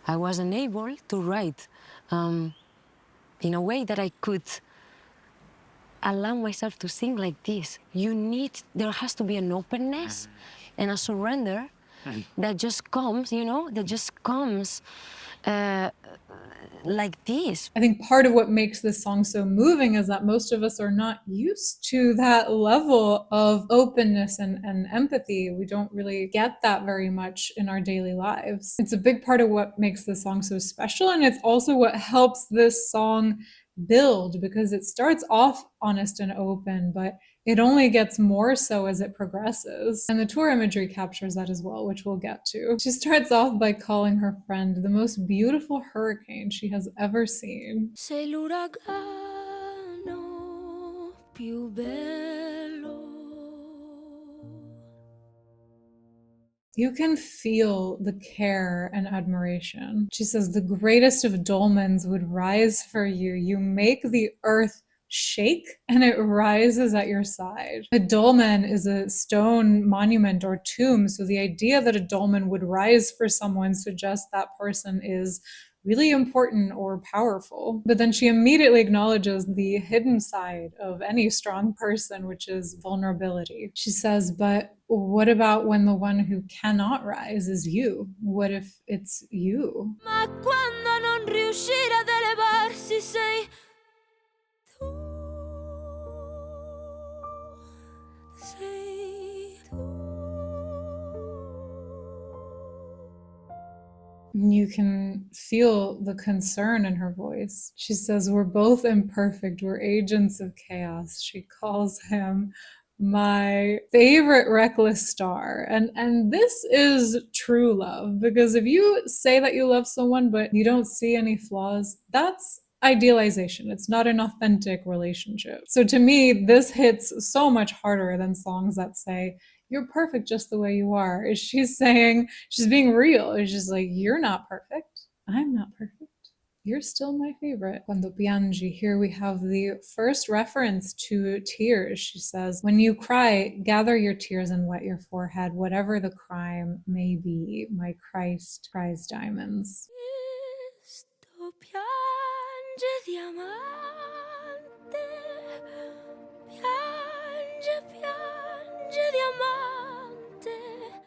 I wasn't able to write in a way that I could allow myself to sing like this. There has to be an openness and a surrender that just comes, like this. I think part of what makes this song so moving is that most of us are not used to that level of openness and empathy. We don't really get that very much in our daily lives. It's a big part of what makes this song so special, and it's also what helps this song build, because it starts off honest and open, but it only gets more so as it progresses. And the tour imagery captures that as well, which we'll get to. She starts off by calling her friend the most beautiful hurricane she has ever seen. Sei l'uragano più bello. You can feel the care and admiration. She says, the greatest of dolmens would rise for you. You make the earth shake and it rises at your side. A dolmen is a stone monument or tomb. So the idea that a dolmen would rise for someone suggests that person is really important or powerful. But then she immediately acknowledges the hidden side of any strong person, which is vulnerability. She says, but what about when the one who cannot rise is you? What if it's you? Ma quando non riuscire ad elevarsi sei tu. Sei tu. You can feel the concern in her voice. She says, we're both imperfect. We're agents of chaos. She calls him my favorite reckless star. And this is true love, because if you say that you love someone but you don't see any flaws, that's idealization. It's not an authentic relationship. So to me, this hits so much harder than songs that say, you're perfect just the way you are. Is she's saying, she's being real. It's just like, you're not perfect. I'm not perfect. You're still my favorite. Cuando piange, here we have the first reference to tears. She says, when you cry, gather your tears and wet your forehead, whatever the crime may be. My Christ cries diamonds. Cristo piange diamante, piange diamante.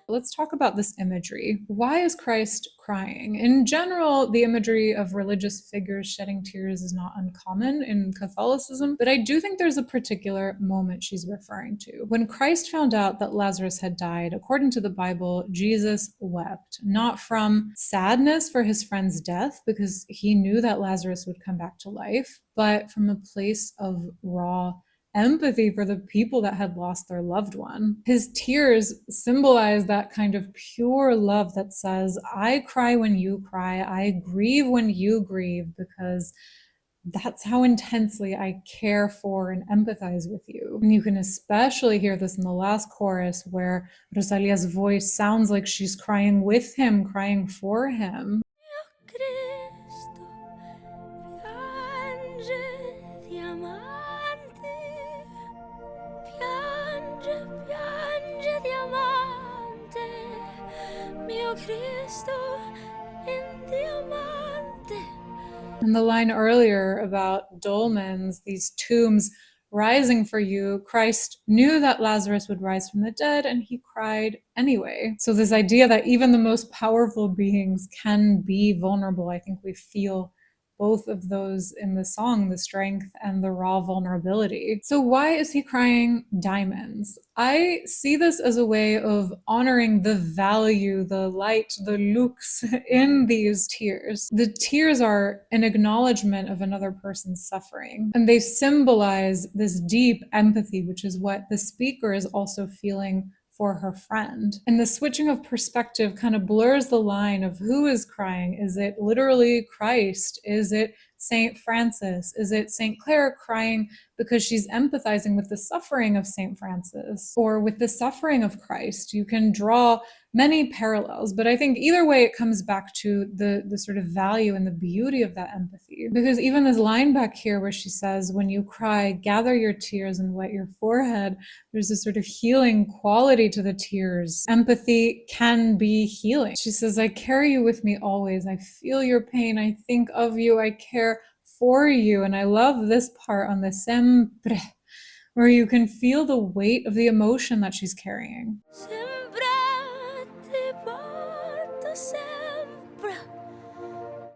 Let's talk about this imagery. Why is Christ crying? In general, the imagery of religious figures shedding tears is not uncommon in Catholicism, but I do think there's a particular moment she's referring to. When Christ found out that Lazarus had died, according to the Bible, Jesus wept, not from sadness for his friend's death, because he knew that Lazarus would come back to life, but from a place of raw empathy for the people that had lost their loved one. His tears symbolize that kind of pure love that says, I cry when you cry, I grieve when you grieve, because that's how intensely I care for and empathize with you. And you can especially hear this in the last chorus, where Rosalia's voice sounds like she's crying with him, crying for him. Cristo piange diamante, piange diamante, mio Cristo in diamante. And the line earlier about dolmens, these tombs rising for you, Christ knew that Lazarus would rise from the dead, and he cried anyway. So this idea that even the most powerful beings can be vulnerable, I think we feel both of those in the song, the strength and the raw vulnerability. So why is he crying diamonds? I see this as a way of honoring the value, the light, the lux in these tears. The tears are an acknowledgement of another person's suffering, and they symbolize this deep empathy, which is what the speaker is also feeling for her friend. And the switching of perspective kind of blurs the line of who is crying. Is it literally Christ? Is it Saint Francis? Is it Saint Clare crying because she's empathizing with the suffering of Saint Francis or with the suffering of Christ? You can draw many parallels, but I think either way it comes back to the sort of value and the beauty of that empathy. Because even this line back here where she says, when you cry, gather your tears and wet your forehead, there's a sort of healing quality to the tears. Empathy can be healing. She says, I carry you with me always. I feel your pain. I think of you. I care for you. And I love this part on the sempre, where you can feel the weight of the emotion that she's carrying. Sempre ti porto sempre.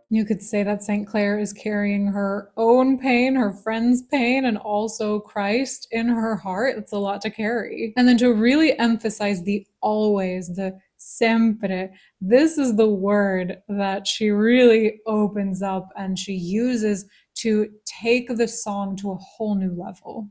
You could say that St. Clare is carrying her own pain, her friend's pain, and also Christ in her heart. It's a lot to carry. And then to really emphasize the always, the sempre, this is the word that she really opens up and she uses to take the song to a whole new level.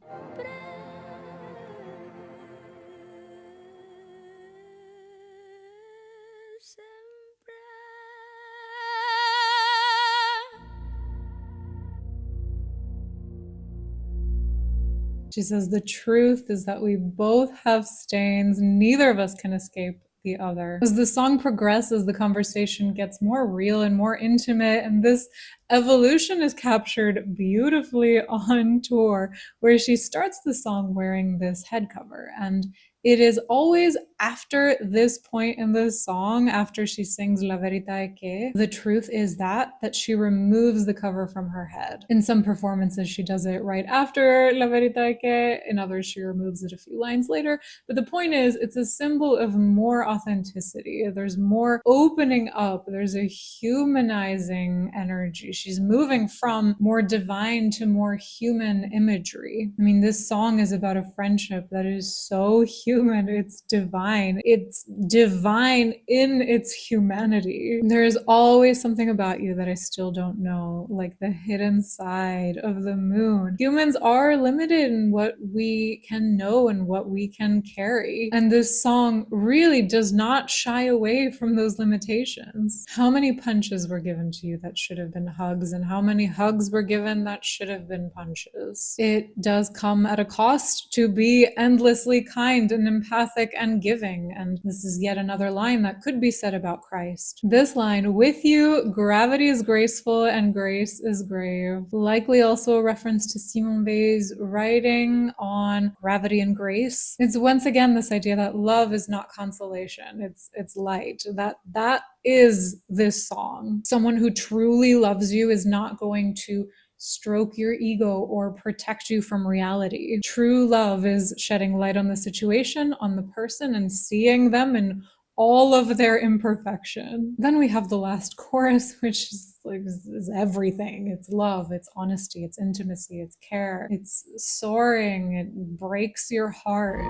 She says, the truth is that we both have stains. Neither of us can escape the other. As the song progresses, the conversation gets more real and more intimate, and this evolution is captured beautifully on tour, where she starts the song wearing this head cover. And it is always after this point in the song, after she sings La Verità è che, the truth is that she removes the cover from her head. In some performances, she does it right after La Verità è che. In others, she removes it a few lines later. But the point is, it's a symbol of more authenticity. There's more opening up. There's a humanizing energy. She's moving from more divine to more human imagery. I mean, this song is about a friendship that is so human. human, it's divine. It's divine in its humanity. There's always something about you that I still don't know, like the hidden side of the moon. Humans are limited in what we can know and what we can carry. And this song really does not shy away from those limitations. How many punches were given to you that should have been hugs, and how many hugs were given that should have been punches? It does come at a cost to be endlessly kind and empathic and giving. And this is yet another line that could be said about Christ. This line, with you, gravity is graceful and grace is grave. Likely also a reference to Simone Weil's writing on gravity and grace. It's once again this idea that love is not consolation, it's light. That is this song. Someone who truly loves you is not going to stroke your ego or protect you from reality. True love is shedding light on the situation, on the person, and seeing them in all of their imperfection. Then we have the last chorus, which is everything. It's love, it's honesty, it's intimacy, it's care, it's soaring, it breaks your heart.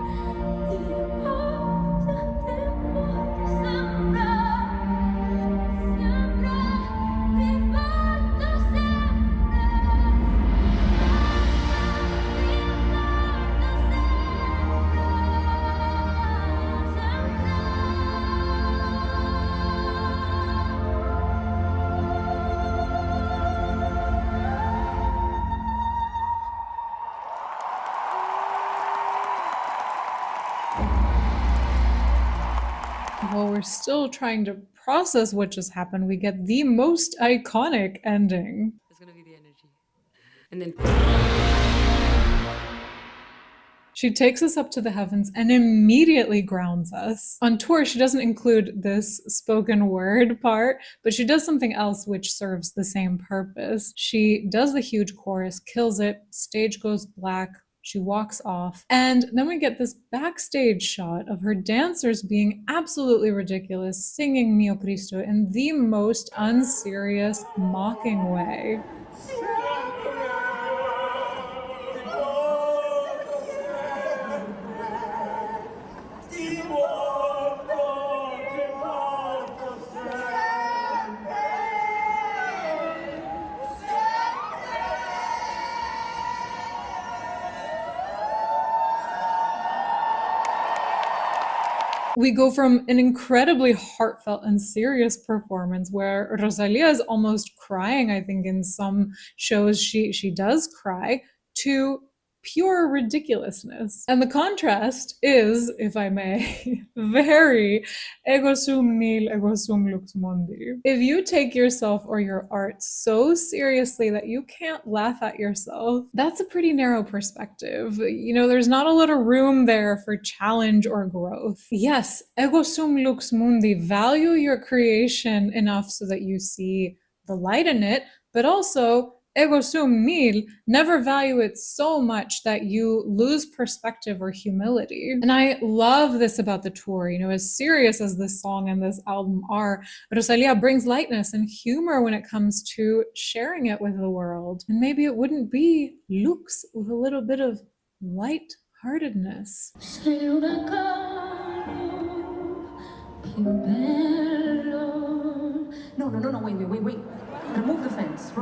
While we're still trying to process what just happened, we get the most iconic ending. It's gonna be the energy. And then she takes us up to the heavens and immediately grounds us. On tour, she doesn't include this spoken word part, but she does something else which serves the same purpose. She does the huge chorus, kills it, stage goes black, she walks off, and then we get this backstage shot of her dancers being absolutely ridiculous, singing Mio Cristo in the most unserious, mocking way. We go from an incredibly heartfelt and serious performance where Rosalía is almost crying. I think in some shows she does cry, to pure ridiculousness. And the contrast is, if I may, very ego sum nil, ego sum lux mundi. If you take yourself or your art so seriously that you can't laugh at yourself, that's a pretty narrow perspective. You know, there's not a lot of room there for challenge or growth. Yes, ego sum lux mundi, value your creation enough so that you see the light in it, but also ego sum nil, never value it so much that you lose perspective or humility. And I love this about the tour. You know, as serious as this song and this album are, Rosalía brings lightness and humor when it comes to sharing it with the world. And maybe it wouldn't be Lux with a little bit of light-heartedness. No, wait. Remove the fence.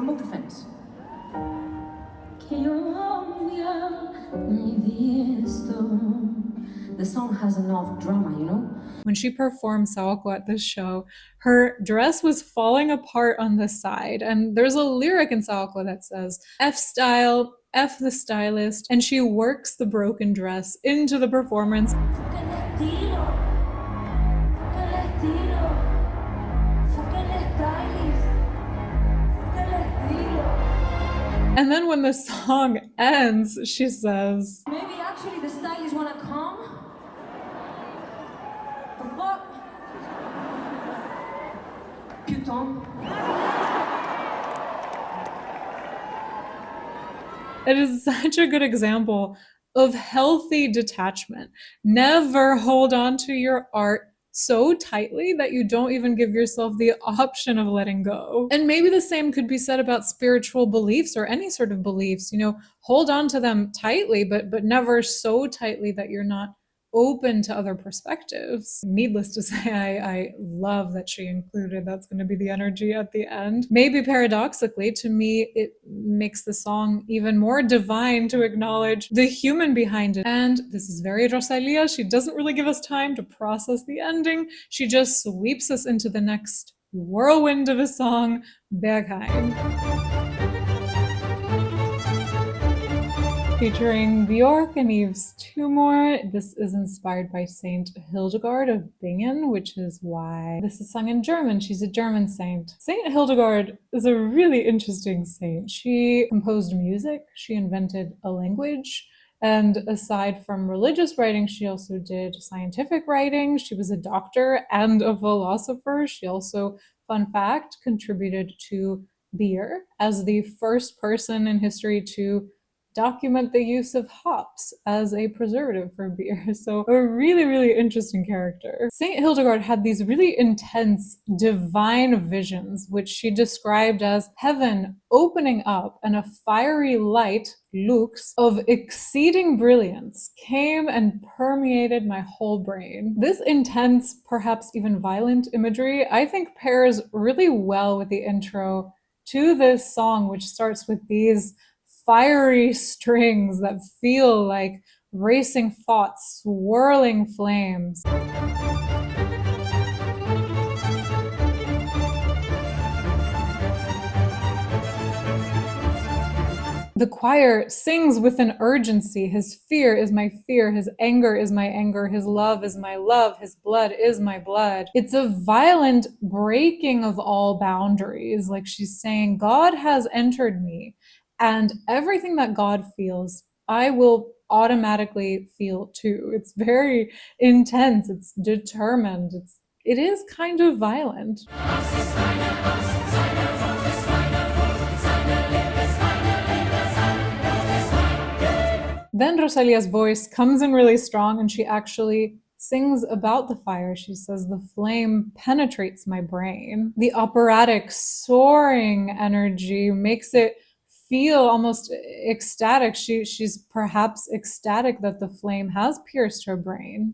The song has enough drama, you know? When she performed Saoko at this show, her dress was falling apart on the side. And there's a lyric in Saoko that says, F style, F the stylist. And she works the broken dress into the performance. And then when the song ends, she says, maybe actually the stylists wanna come? The fuck? Putain. It is such a good example of healthy detachment. Never hold on to your art so tightly that you don't even give yourself the option of letting go. And maybe the same could be said about spiritual beliefs or any sort of beliefs. You know, hold on to them tightly, but never so tightly that you're not open to other perspectives. Needless to say, I love that she included that's going to be the energy at the end. Maybe paradoxically, to me, it makes the song even more divine to acknowledge the human behind it. And this is very Rosalía. She doesn't really give us time to process the ending. She just sweeps us into the next whirlwind of a song, Berghain. Featuring Björk and Yves Tumor. This is inspired by Saint Hildegard of Bingen, which is why this is sung in German. She's a German saint. Saint Hildegard is a really interesting saint. She composed music, she invented a language, and aside from religious writing, she also did scientific writing. She was a doctor and a philosopher. She also, fun fact, contributed to beer as the first person in history to document the use of hops as a preservative for beer. So a really, really interesting character. Saint Hildegard had these really intense divine visions, which she described as heaven opening up and a fiery light, LUX, of exceeding brilliance came and permeated my whole brain. This intense, perhaps even violent imagery, I think pairs really well with the intro to this song, which starts with these fiery strings that feel like racing thoughts, swirling flames. The choir sings with an urgency. His fear is my fear. His anger is my anger. His love is my love. His blood is my blood. It's a violent breaking of all boundaries. Like she's saying, God has entered me, and everything that God feels, I will automatically feel too. It's very intense. It's determined. It is kind of violent. Then Rosalia's voice comes in really strong and she actually sings about the fire. She says, the flame penetrates my brain. The operatic soaring energy makes it feel almost ecstatic. She's perhaps ecstatic that the flame has pierced her brain.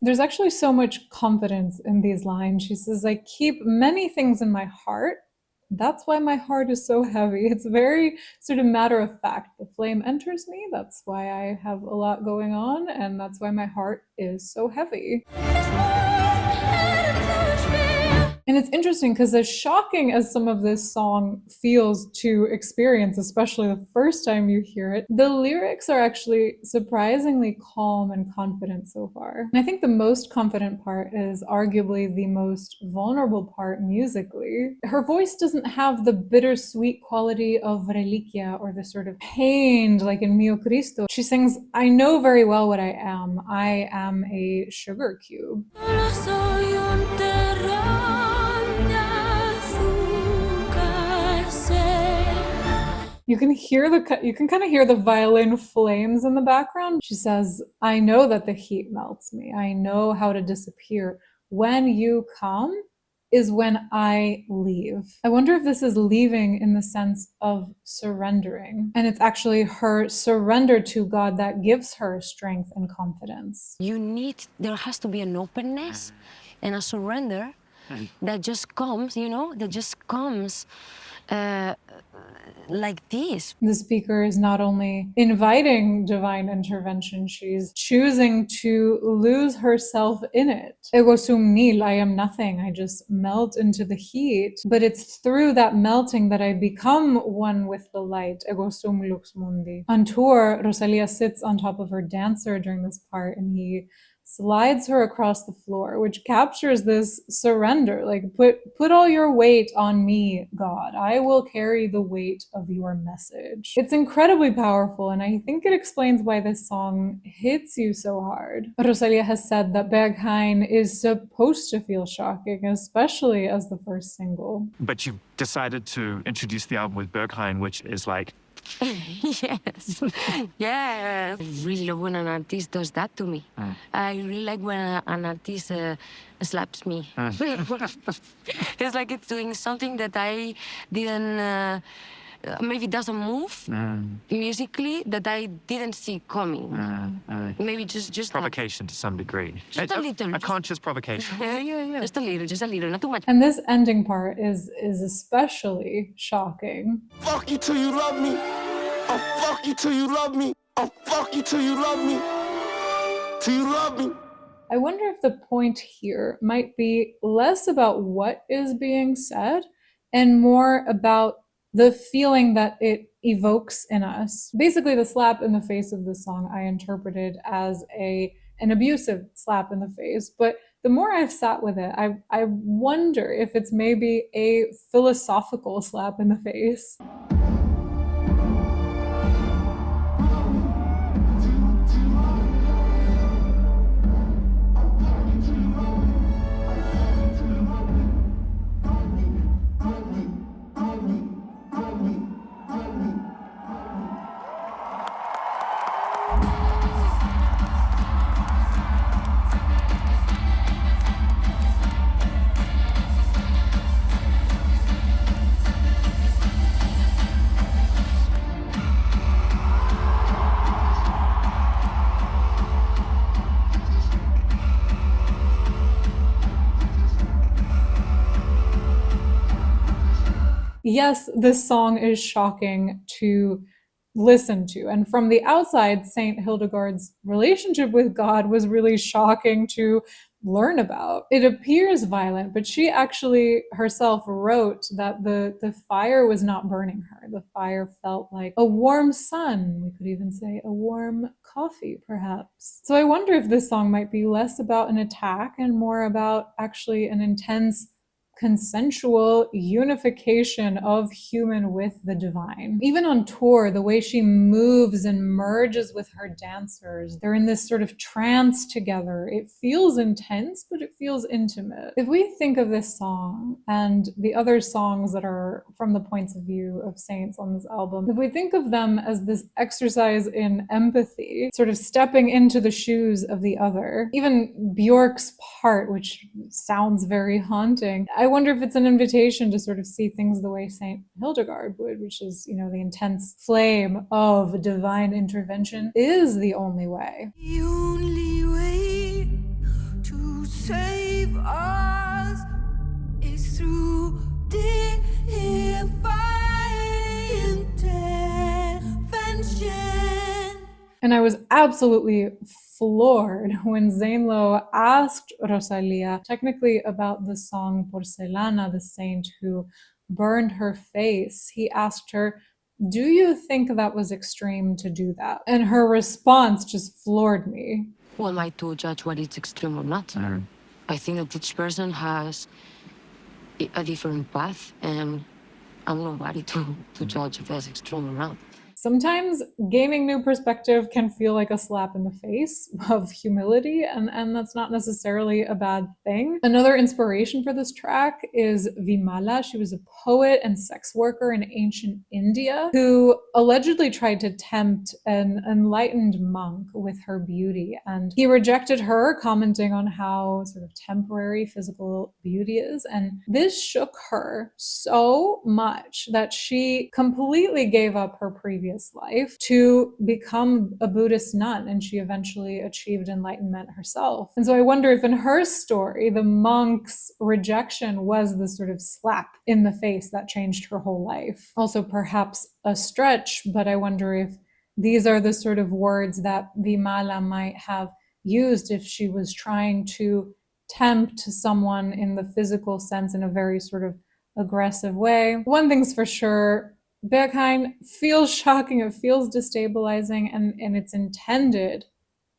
There's actually so much confidence in these lines. She says, I keep many things in my heart. That's why my heart is so heavy. It's very sort of matter of fact. The flame enters me. That's why I have a lot going on. And that's why my heart is so heavy. And it's interesting because as shocking as some of this song feels to experience, especially the first time you hear it, the lyrics are actually surprisingly calm and confident so far. And I think the most confident part is arguably the most vulnerable part musically. Her voice doesn't have the bittersweet quality of Reliquia or the sort of pained like in Mio Cristo. She sings, I know very well what I am. I am a sugar cube. You can kind of hear the violin flames in the background. She says, I know that the heat melts me. I know how to disappear. When you come is when I leave. I wonder if this is leaving in the sense of surrendering. And it's actually her surrender to God that gives her strength and confidence. There has to be an openness and a surrender that just comes, like this. The speaker is not only inviting divine intervention, she's choosing to lose herself in it. Ego sum nil, I am nothing, I just melt into the heat. But it's through that melting that I become one with the light. Ego sum lux mundi. On tour, Rosalía sits on top of her dancer during this part and he slides her across the floor, which captures this surrender. Like, put all your weight on me, God. I will carry the weight of your message. It's incredibly powerful, and I think it explains why this song hits you so hard. Rosalía has said that Berghain is supposed to feel shocking, especially as the first single. But you decided to introduce the album with Berghain, which is like Yes. Yeah. I really love when an artist does that to me. I really like when an artist slaps me. It's like it's doing something that I didn't, maybe doesn't move musically, that I didn't see coming. Maybe just Provocation to some degree. Just a little. A conscious provocation. Yeah. Just a little, not too much. And this ending part is especially shocking. Fuck you till you love me. I'll fuck you till you love me. I'll fuck you till you love me. Till you love me. I wonder if the point here might be less about what is being said and more about the feeling that it evokes in us. Basically, the slap in the face of the song I interpreted as an abusive slap in the face, but the more I've sat with it, I wonder if it's maybe a philosophical slap in the face. Yes, this song is shocking to listen to. And from the outside, Saint Hildegard's relationship with God was really shocking to learn about. It appears violent, but she actually herself wrote that the fire was not burning her. The fire felt like a warm sun. We could even say a warm coffee, perhaps. So I wonder if this song might be less about an attack and more about actually an intense consensual unification of human with the divine. Even on tour, the way she moves and merges with her dancers, they're in this sort of trance together. It feels intense, but it feels intimate. If we think of this song and the other songs that are from the points of view of saints on this album, if we think of them as this exercise in empathy, sort of stepping into the shoes of the other, even Björk's part, which sounds very haunting, I wonder if it's an invitation to sort of see things the way Saint Hildegard would, which is, the intense flame of divine intervention is the only way. The only way to save us is through divine intervention. And I was absolutely floored when Zainlo asked Rosalía technically about the song Porcelana, the saint who burned her face. He asked her, "Do you think that was extreme to do that?" And her response just floored me. Who am I to judge what is extreme or not? I think that each person has a different path, and I'm nobody to judge if that's extreme or not. Sometimes gaining new perspective can feel like a slap in the face of humility, and that's not necessarily a bad thing. Another inspiration for this track is Vimala. She was a poet and sex worker in ancient India who allegedly tried to tempt an enlightened monk with her beauty, and he rejected her, commenting on how sort of temporary physical beauty is. And this shook her so much that she completely gave up her previous life to become a Buddhist nun, and she eventually achieved enlightenment herself. And so I wonder if in her story, the monk's rejection was the sort of slap in the face that changed her whole life. Also perhaps a stretch, but I wonder if these are the sort of words that Vimala might have used if she was trying to tempt someone in the physical sense in a very sort of aggressive way. One thing's for sure, Berghain feels shocking, it feels destabilizing, and it's intended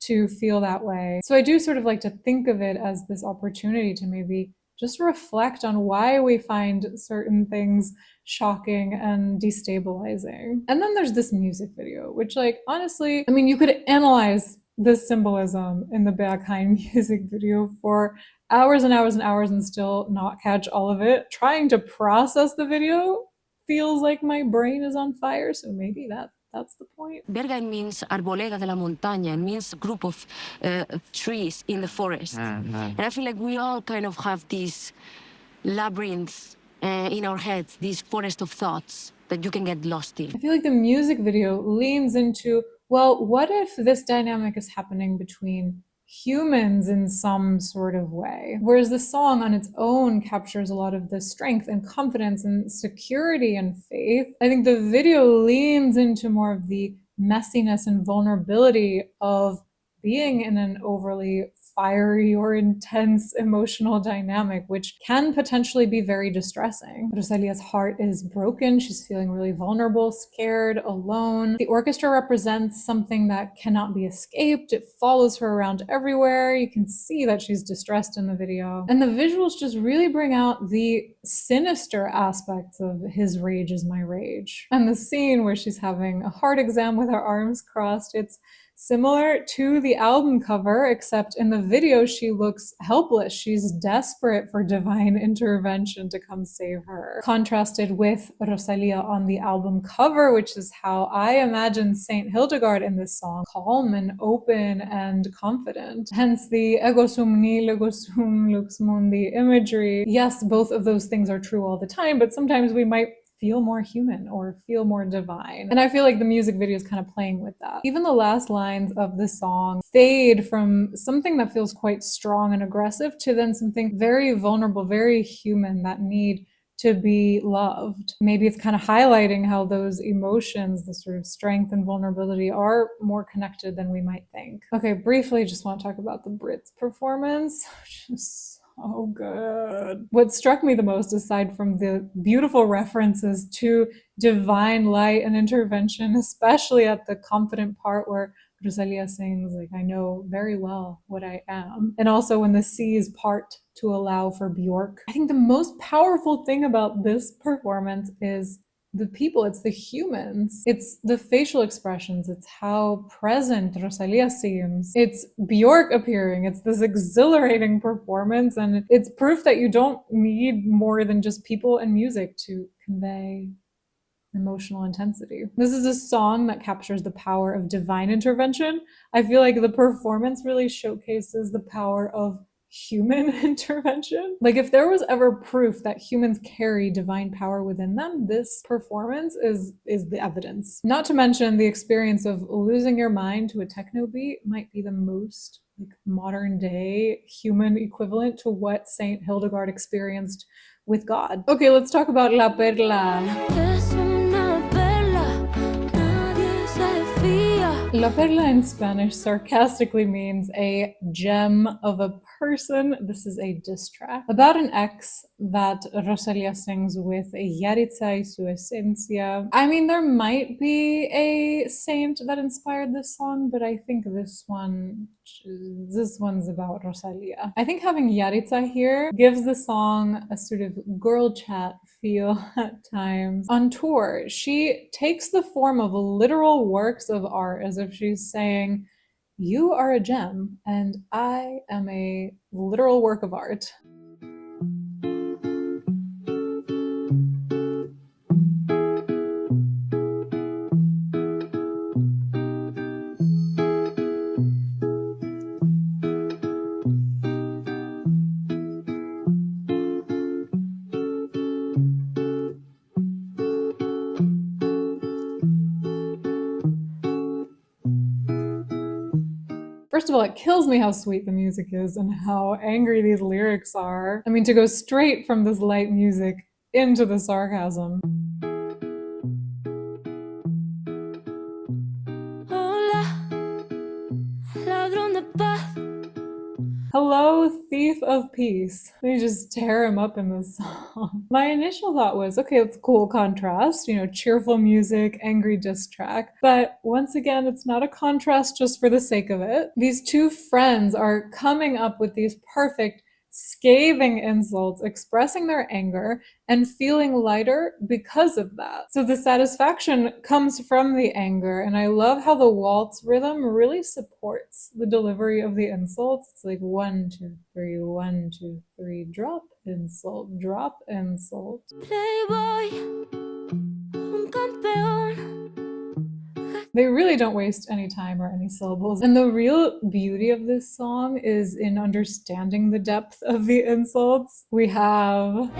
to feel that way. So I do sort of like to think of it as this opportunity to maybe just reflect on why we find certain things shocking and destabilizing. And then there's this music video, which honestly, you could analyze this symbolism in the Berghain music video for hours and hours and hours and still not catch all of it. Trying to process the video feels like my brain is on fire, so maybe that's the point. Berghain means arboleda de la montaña. It means group of trees in the forest. And I feel like we all kind of have these labyrinths in our heads, these forest of thoughts that you can get lost in. I feel like the music video leans into, well, what if this dynamic is happening between humans in some sort of way? Whereas the song on its own captures a lot of the strength and confidence and security and faith. I think the video leans into more of the messiness and vulnerability of being in an overly fiery or intense emotional dynamic, which can potentially be very distressing. Rosalia's heart is broken. She's feeling really vulnerable, scared, alone. The orchestra represents something that cannot be escaped. It follows her around everywhere. You can see that she's distressed in the video. And the visuals just really bring out the sinister aspects of his rage is my rage. And the scene where she's having a heart exam with her arms crossed, it's similar to the album cover, except in the video she looks helpless. She's desperate for divine intervention to come save her. Contrasted with Rosalia on the album cover, which is how I imagine Saint Hildegard in this song, calm and open and confident. Hence the ego sum nihil, ego sum lux mundi imagery. Yes, both of those things are true all the time, but sometimes we might feel more human or feel more divine. And I feel like the music video is kind of playing with that. Even the last lines of the song fade from something that feels quite strong and aggressive to then something very vulnerable, very human, that need to be loved. Maybe it's kind of highlighting how those emotions, the sort of strength and vulnerability, are more connected than we might think. Okay, briefly, just want to talk about the Brits' performance, which is oh, good. What struck me the most, aside from the beautiful references to divine light and intervention, especially at the confident part where Rosalia sings, like, I know very well what I am. And also when the seas part to allow for Bjork. I think the most powerful thing about this performance is the people, it's the humans, it's the facial expressions, it's how present Rosalia seems, it's Bjork appearing, it's this exhilarating performance, and it's proof that you don't need more than just people and music to convey emotional intensity. This is a song that captures the power of divine intervention. I feel like the performance really showcases the power of human intervention. Like, if there was ever proof that humans carry divine power within them, this performance is the evidence. Not to mention the experience of losing your mind to a techno beat might be the most like modern day human equivalent to what Saint Hildegard experienced with God. Okay, let's talk about La Perla. La Perla in Spanish sarcastically means a gem of a person. This is a diss track about an ex that Rosalia sings with Yaritza y su esencia. I mean, there might be a saint that inspired this song, but I think this one's about Rosalia. I think having Yaritza here gives the song a sort of girl chat feel at times. On tour, she takes the form of literal works of art, as if she's saying, you are a gem and I am a literal work of art. First of all, it kills me how sweet the music is and how angry these lyrics are. I mean, to go straight from this light music into the sarcasm. Hello, thief of peace. They just tear him up in this song. My initial thought was, okay, it's a cool contrast, you know, cheerful music, angry diss track. But once again, it's not a contrast just for the sake of it. These two friends are coming up with these perfect, scathing insults, expressing their anger and feeling lighter because of that. So the satisfaction comes from the anger, and I love how the waltz rhythm really supports the delivery of the insults. It's like 1, 2, 3, 1, 2, 3, drop insult, drop insult. Playboy, They really don't waste any time or any syllables. And the real beauty of this song is in understanding the depth of the insults. We have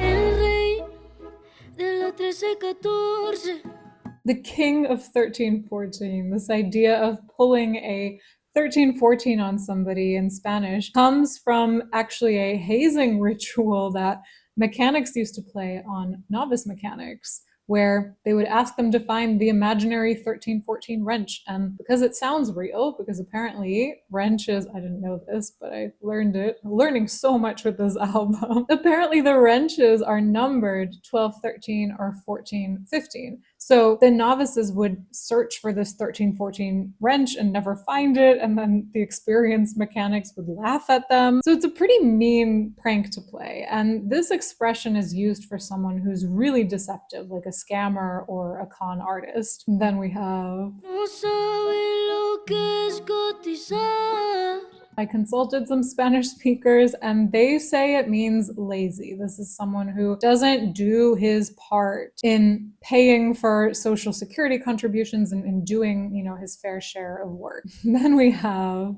the king of 1314, this idea of pulling a 1314 on somebody in Spanish comes from actually a hazing ritual that mechanics used to play on novice mechanics, where they would ask them to find the imaginary 1314 wrench. And because it sounds real, because apparently wrenches, I didn't know this, but I learned it, learning so much with this album. Apparently the wrenches are numbered 12, 13, or 14, 15. So the novices would search for this 1314 wrench and never find it, and then the experienced mechanics would laugh at them. So it's a pretty mean prank to play, and this expression is used for someone who's really deceptive, like a scammer or a con artist. And then we have I consulted some Spanish speakers and they say it means lazy. This is someone who doesn't do his part in paying for social security contributions and in doing, you know, his fair share of work. Then we have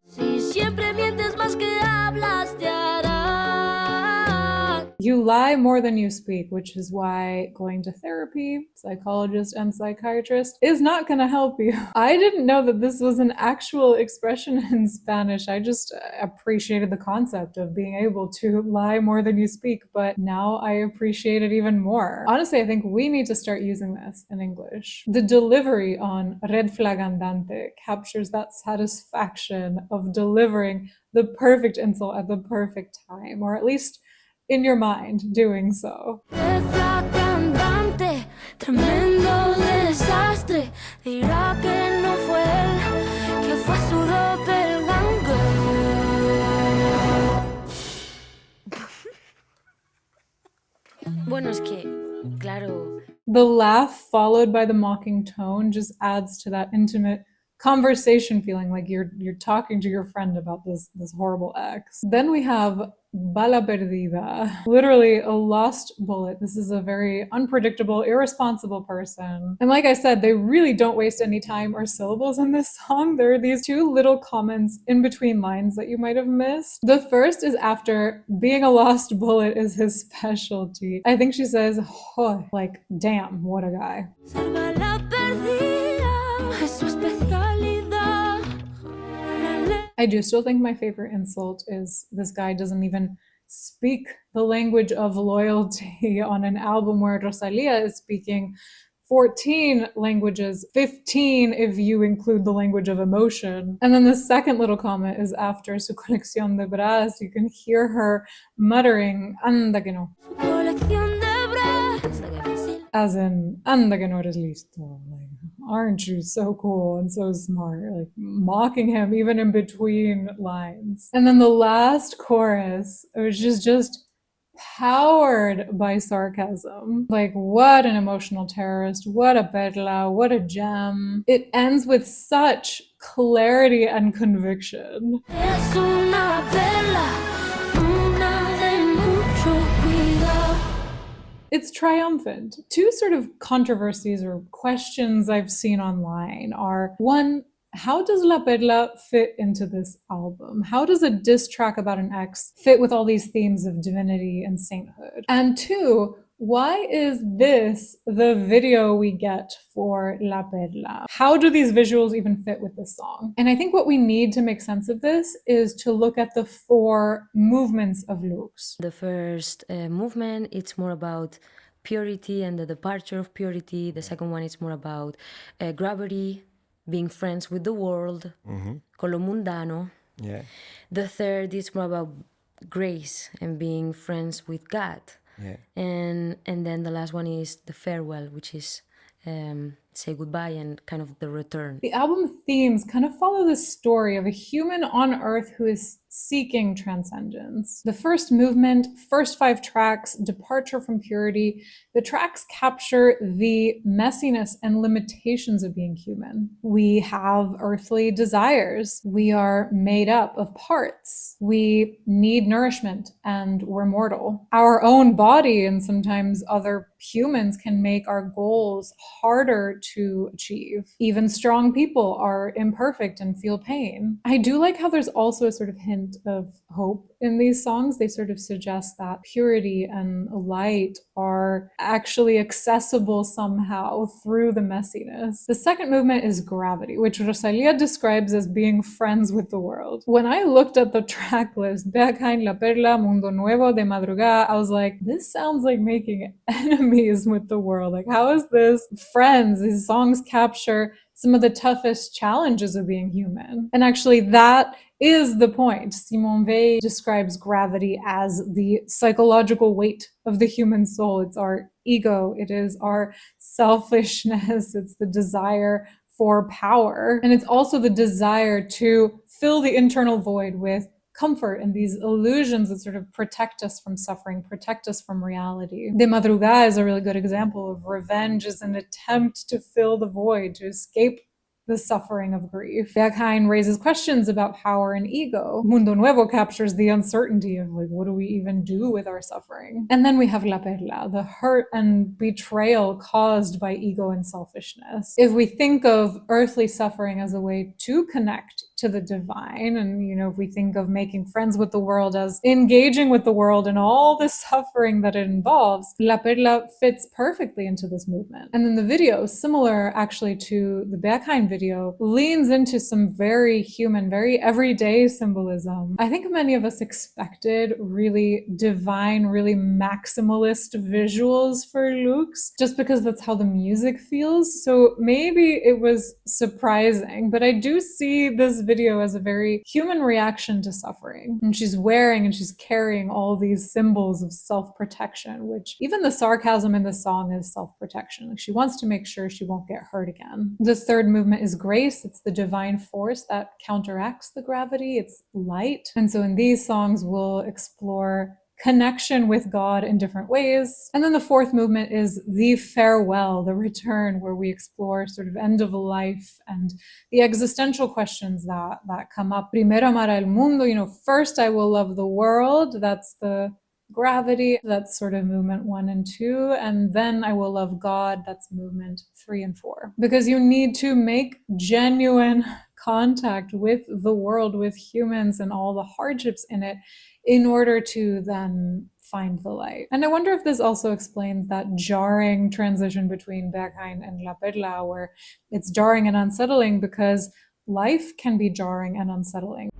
you lie more than you speak, which is why going to therapy, psychologist and psychiatrist is not going to help you. I didn't know that this was an actual expression in Spanish. I just appreciated the concept of being able to lie more than you speak, but now I appreciate it even more. Honestly, I think we need to start using this in English. The delivery on Red Flag Andante captures that satisfaction of delivering the perfect insult at the perfect time, or at least in your mind doing so. Bueno, es que, claro. The laugh followed by the mocking tone just adds to that intimate conversation feeling, like you're talking to your friend about this horrible ex. Then we have bala perdida, literally a lost bullet. This is a very unpredictable, irresponsible person. And like I said, they really don't waste any time or syllables in this song. There are these two little comments in between lines that you might have missed. The first is after being a lost bullet is his specialty. I think she says, oh, like, damn, what a guy. I do still think my favorite insult is this guy doesn't even speak the language of loyalty on an album where Rosalía is speaking 14 languages, 15 if you include the language of emotion. And then the second little comment is after su colección de bras, you can hear her muttering, anda que no. As in, anda que no eres listo. Like, aren't you so cool and so smart? Like mocking him even in between lines. And then the last chorus, which is just powered by sarcasm. Like, what an emotional terrorist, what a Perla, what a gem. It ends with such clarity and conviction. Es una perla. It's triumphant. Two sort of controversies or questions I've seen online are, one, how does La Perla fit into this album? How does a diss track about an ex fit with all these themes of divinity and sainthood? And two, why is this the video we get for La Perla? How do these visuals even fit with this song? And I think what we need to make sense of this is to look at the four movements of LUX. The first movement, it's more about purity and the departure of purity. The second one is more about gravity, being friends with the world, con lo mundano. Yeah. The third is more about grace and being friends with God. Yeah. And then the last one is the farewell, which is say goodbye and kind of the return. The album themes kind of follow the story of a human on Earth who is seeking transcendence. The first movement, first 5 tracks, Departure from Purity, the tracks capture the messiness and limitations of being human. We have earthly desires. We are made up of parts. We need nourishment and we're mortal. Our own body and sometimes other humans can make our goals harder to achieve. Even strong people are imperfect and feel pain. I do like how there's also a sort of hint of hope in these songs. They sort of suggest that purity and light are actually accessible somehow through the messiness. The second movement is Gravity, which Rosalía describes as being friends with the world. When I looked at the track list, Berghain, La Perla, Mundo Nuevo, de Madrugá, I was like, this sounds like making enemies with the world. Like, how is this friends? These songs capture some of the toughest challenges of being human. And actually, that is the point. Simone Weil describes gravity as the psychological weight of the human soul. It's our ego, it is our selfishness, it's the desire for power. And it's also the desire to fill the internal void with comfort and these illusions that sort of protect us from suffering, protect us from reality. De Madrugá is a really good example of revenge as an attempt to fill the void, to escape the suffering of grief. Berghain raises questions about power and ego. Mundo Nuevo captures the uncertainty of like, what do we even do with our suffering? And then we have La Perla, the hurt and betrayal caused by ego and selfishness. If we think of earthly suffering as a way to connect to the divine, and if we think of making friends with the world as engaging with the world and all the suffering that it involves, La Perla fits perfectly into this movement. And then the video, similar actually to the Berghain video, leans into some very human, very everyday symbolism. I think many of us expected really divine, really maximalist visuals for LUX, just because that's how the music feels. So maybe it was surprising, but I do see this video as a very human reaction to suffering. And she's wearing and she's carrying all these symbols of self-protection, which even the sarcasm in the song is self-protection. Like, she wants to make sure she won't get hurt again. The third movement is grace. It's the divine force that counteracts the gravity. It's light. And so in these songs, we'll explore connection with God in different ways. And then the fourth movement is the farewell, the return, where we explore sort of end of life and the existential questions that come up. Primero amará el mundo, first I will love the world. That's the gravity. That's sort of movement 1 and 2. And then I will love God. That's movement 3 and 4. Because you need to make genuine contact with the world, with humans and all the hardships in it, in order to then find the light. And I wonder if this also explains that jarring transition between Berghain and La Perla, where it's jarring and unsettling because life can be jarring and unsettling.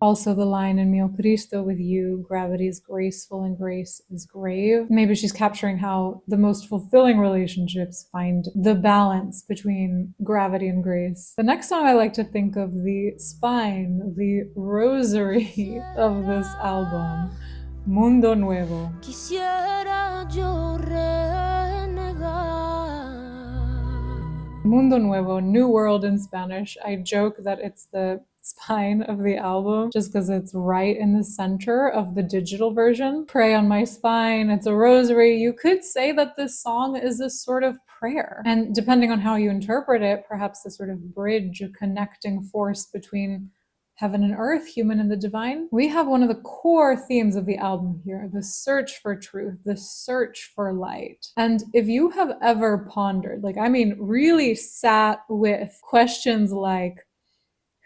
Also the line in Mio Cristo, with you, gravity is graceful and grace is grave. Maybe she's capturing how the most fulfilling relationships find the balance between gravity and grace. The next song I like to think of the spine, the rosary of this album, Mundo Nuevo. Mundo Nuevo, New World in Spanish. I joke that it's the spine of the album just because it's right in the center of the digital version. Pray on my spine, it's a rosary. You could say that this song is a sort of prayer. And depending on how you interpret it, perhaps a sort of bridge, a connecting force between heaven and earth, human and the divine. We have one of the core themes of the album here, the search for truth, the search for light. And if you have ever pondered, really sat with questions like,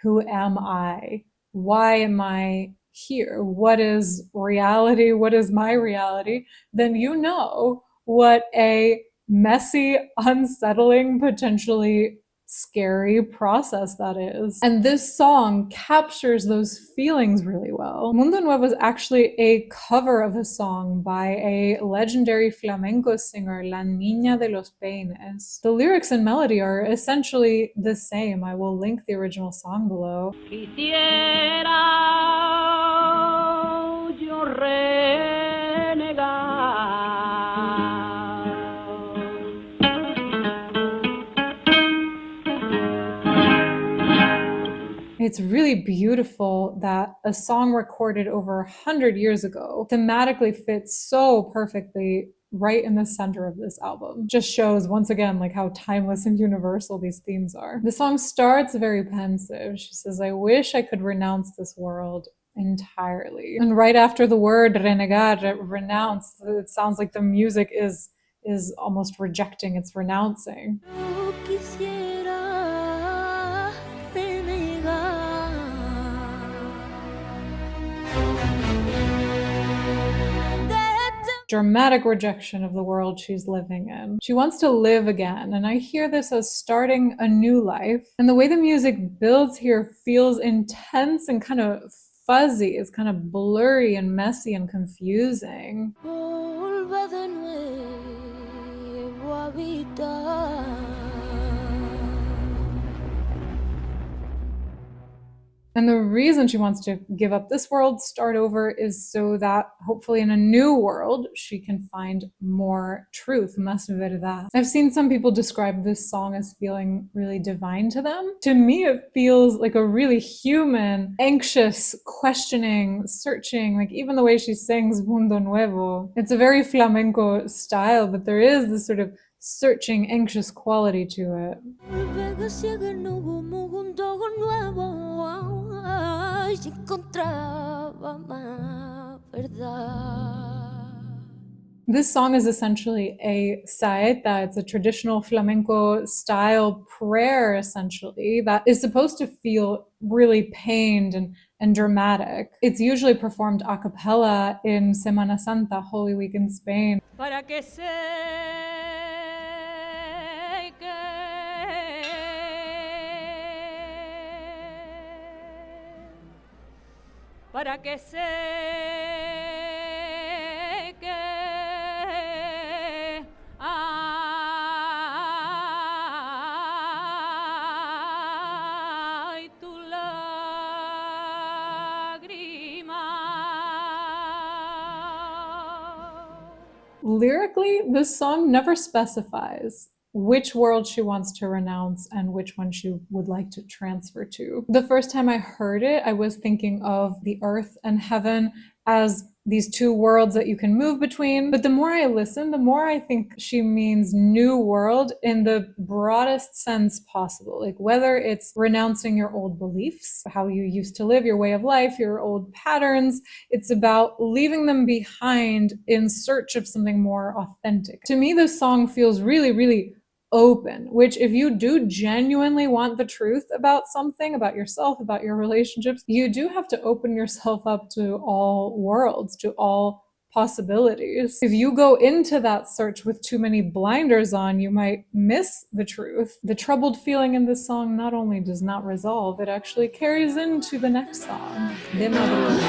who am I? Why am I here? What is reality? What is my reality? Then you know what a messy, unsettling, potentially scary process that is. And this song captures those feelings really well. Mundo Nuevo is actually a cover of a song by a legendary flamenco singer, La Niña de los Peines. The lyrics and melody are essentially the same. I will link the original song below. Quisiera yo renegar. It's really beautiful that a song recorded over 100 years ago thematically fits so perfectly right in the center of this album. Just shows once again like how timeless and universal these themes are. The song starts very pensive. She says, "I wish I could renounce this world entirely." And right after the word renegar, renounce, it sounds like the music is almost rejecting, it's renouncing. Yo quisiera renegar. Dramatic rejection of the world she's living in. She wants to live again, and I hear this as starting a new life. And the way the music builds here feels intense and kind of fuzzy. It's kind of blurry and messy and confusing. Vuelve de nuevo a habitar. And the reason she wants to give up this world, start over, is so that hopefully in a new world, she can find more truth, más verdad. I've seen some people describe this song as feeling really divine to them. To me, it feels like a really human, anxious, questioning, searching, like even the way she sings Mundo Nuevo. It's a very flamenco style, but there is this sort of searching, anxious quality to it. This song is essentially a saeta. It's a traditional flamenco style prayer, essentially, that is supposed to feel really pained and dramatic. It's usually performed a cappella in Semana Santa, Holy Week in Spain. Para que para que seque ay tu lágrima. Lyrically, this song never specifies which world she wants to renounce and which one she would like to transfer to. The first time I heard it, I was thinking of the earth and heaven as these two worlds that you can move between. But the more I listen, the more I think she means new world in the broadest sense possible. Like whether it's renouncing your old beliefs, how you used to live, your way of life, your old patterns, it's about leaving them behind in search of something more authentic. To me, this song feels really, really open, which if you do genuinely want the truth about something, about yourself, about your relationships, you do have to open yourself up to all worlds, to all possibilities. If you go into that search with too many blinders on, you might miss the truth. The troubled feeling in this song not only does not resolve, it actually carries into the next song, De Madrugá.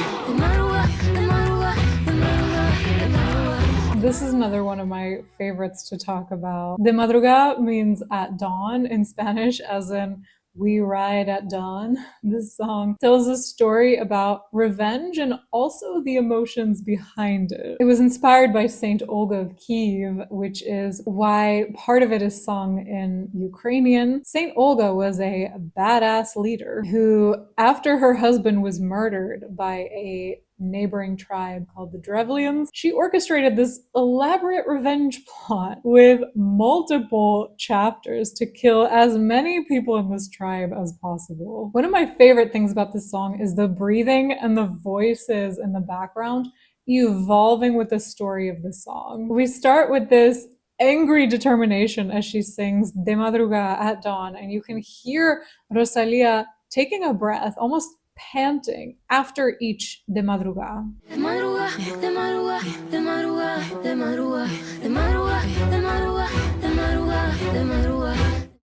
This is another one of my favorites to talk about. De Madrugá means at dawn in Spanish, as in we ride at dawn. This song tells a story about revenge and also the emotions behind it. It was inspired by Saint Olga of Kiev, which is why part of it is sung in Ukrainian. Saint Olga was a badass leader who, after her husband was murdered by a neighboring tribe called the Drevlians, she orchestrated this elaborate revenge plot with multiple chapters to kill as many people in this tribe as possible. One of my favorite things about this song is the breathing and the voices in the background evolving with the story of the song. We start with this angry determination as she sings De Madrugá, at dawn, and you can hear Rosalía taking a breath, almost panting after each De Madrugá. De madrugá, de madrugá, de madrugá, de madrugá, de madrugá, de madrugá, de madrugá, de madrugá.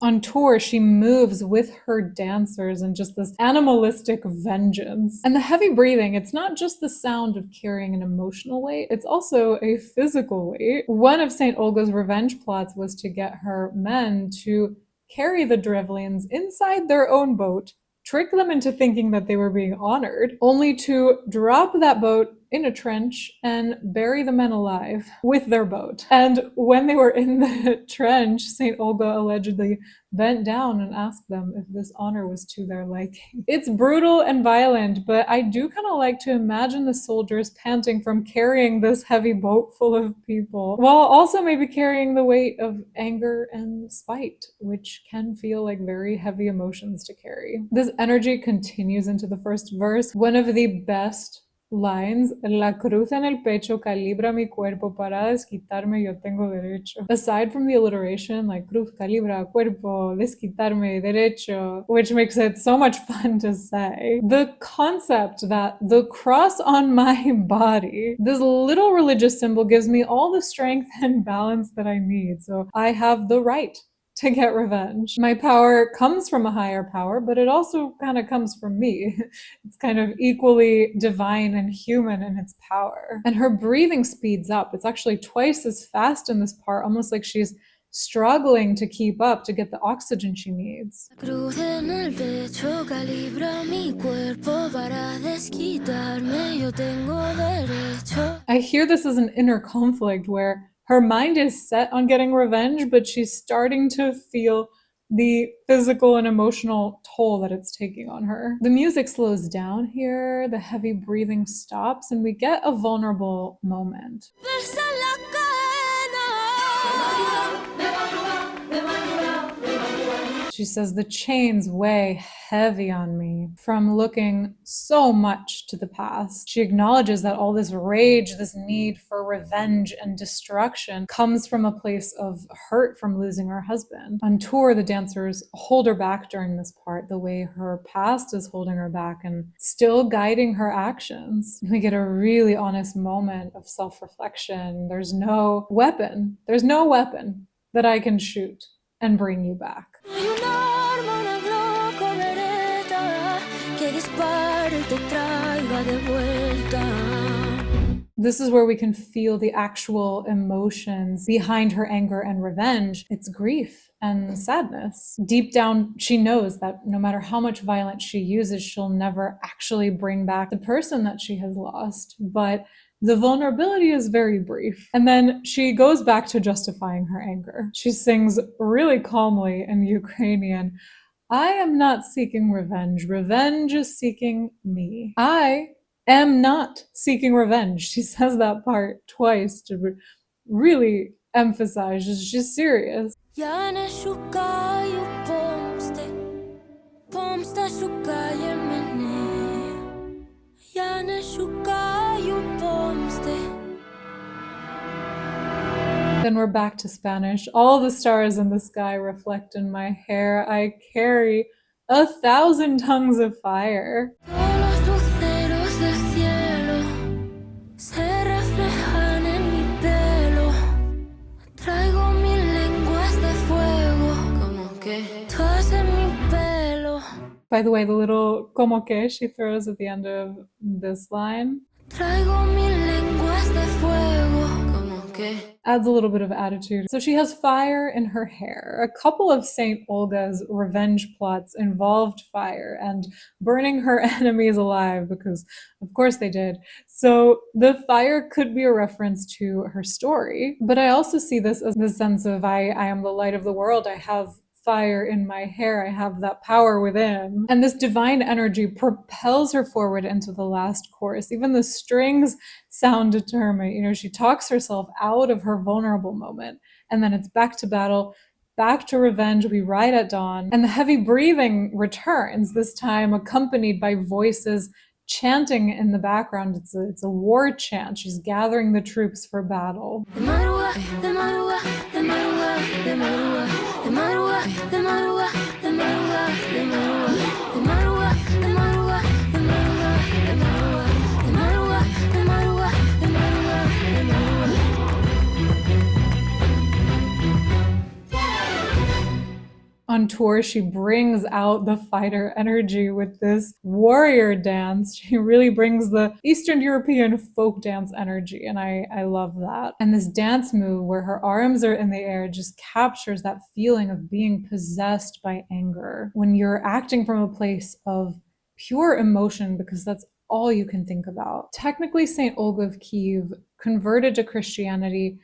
On tour, she moves with her dancers in just this animalistic vengeance. And the heavy breathing, it's not just the sound of carrying an emotional weight, it's also a physical weight. One of St. Olga's revenge plots was to get her men to carry the Drevlians inside their own boat, trick them into thinking that they were being honored, only to drop that boat in a trench and bury the men alive with their boat. And when they were in the trench, St. Olga allegedly bent down and asked them if this honor was to their liking. It's brutal and violent, but I do kind of like to imagine the soldiers panting from carrying this heavy boat full of people, while also maybe carrying the weight of anger and spite, which can feel like very heavy emotions to carry. This energy continues into the first verse. One of the best lines, la cruz en el pecho calibra mi cuerpo para desquitarme yo tengo derecho. Aside from the alliteration, like cruz calibra cuerpo, desquitarme derecho, which makes it so much fun to say. The concept that the cross on my body, this little religious symbol, gives me all the strength and balance that I need. So I have the right to get revenge. My power comes from a higher power, but it also kind of comes from me. It's kind of equally divine and human in its power. And her breathing speeds up. It's actually twice as fast in this part, almost like she's struggling to keep up to get the oxygen she needs. I hear this as an inner conflict where her mind is set on getting revenge, but she's starting to feel the physical and emotional toll that it's taking on her. The music slows down here, the heavy breathing stops, and we get a vulnerable moment. She says, the chains weigh heavy on me from looking so much to the past. She acknowledges that all this rage, this need for revenge and destruction comes from a place of hurt from losing her husband. On tour, the dancers hold her back during this part, the way her past is holding her back and still guiding her actions. We get a really honest moment of self-reflection. There's no weapon that I can shoot and bring you back. This is where we can feel the actual emotions behind her anger and revenge. It's grief and sadness. Deep down, she knows that no matter how much violence she uses, she'll never actually bring back the person that she has lost. But the vulnerability is very brief. And then she goes back to justifying her anger. She sings really calmly in Ukrainian, I am not seeking revenge. Revenge is seeking me. I am not seeking revenge. She says that part twice to really emphasize she's serious. Then we're back to Spanish. All the stars in the sky reflect in my hair. I carry 1,000 tongues of fire. By the way, the little como que she throws at the end of this line adds a little bit of attitude. So she has fire in her hair. A couple of St. Olga's revenge plots involved fire and burning her enemies alive, because of course they did. So the fire could be a reference to her story. But I also see this as the sense of I am the light of the world. I have fire in my hair. I have that power within. And this divine energy propels her forward into the last chorus. Even the strings sound determined. You know, she talks herself out of her vulnerable moment. And then it's back to battle, back to revenge. We ride at dawn. And the heavy breathing returns, this time accompanied by voices chanting in the background. It's a war chant. She's gathering the troops for battle. On tour, she brings out the fighter energy with this warrior dance. She really brings the Eastern European folk dance energy, and I love that. And this dance move where her arms are in the air just captures that feeling of being possessed by anger. When you're acting from a place of pure emotion, because that's all you can think about. Technically, St. Olga of Kiev converted to Christianity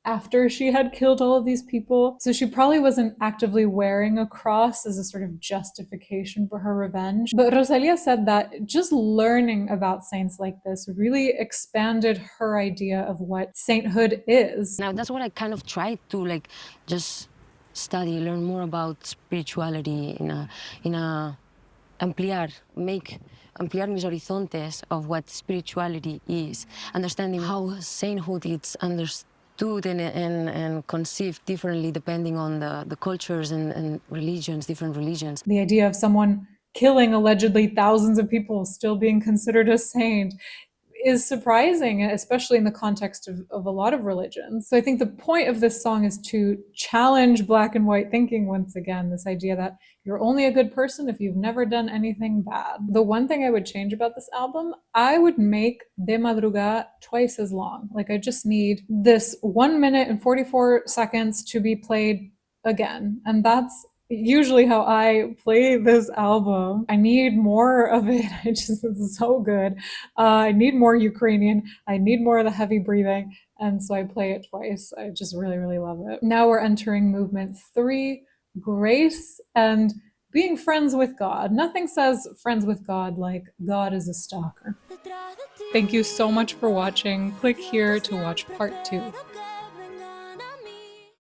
after she had killed all of these people. So she probably wasn't actively wearing a cross as a sort of justification for her revenge. But Rosalía said that just learning about saints like this really expanded her idea of what sainthood is. Now that's what I kind of tried to just study, learn more about spirituality in a ampliar mis horizontes of what spirituality is, understanding how sainthood is understood and conceived differently depending on the cultures and religions, different religions. The idea of someone killing allegedly thousands of people still being considered a saint is surprising, especially in the context of a lot of religions. So I think the point of this song is to challenge black and white thinking once again, this idea that you're only a good person if you've never done anything bad. The one thing I would change about this album, I would make De Madrugá twice as long. Like, I just need this 1 minute and 44 seconds to be played again. And that's usually how I play this album. I need more of it. It's so good. I need more Ukrainian. I need more of the heavy breathing. And so I play it twice. I just really, really love it. Now we're entering movement 3, grace and being friends with God. Nothing says friends with God like God is a stalker. Thank you so much for watching. Click here to watch part 2.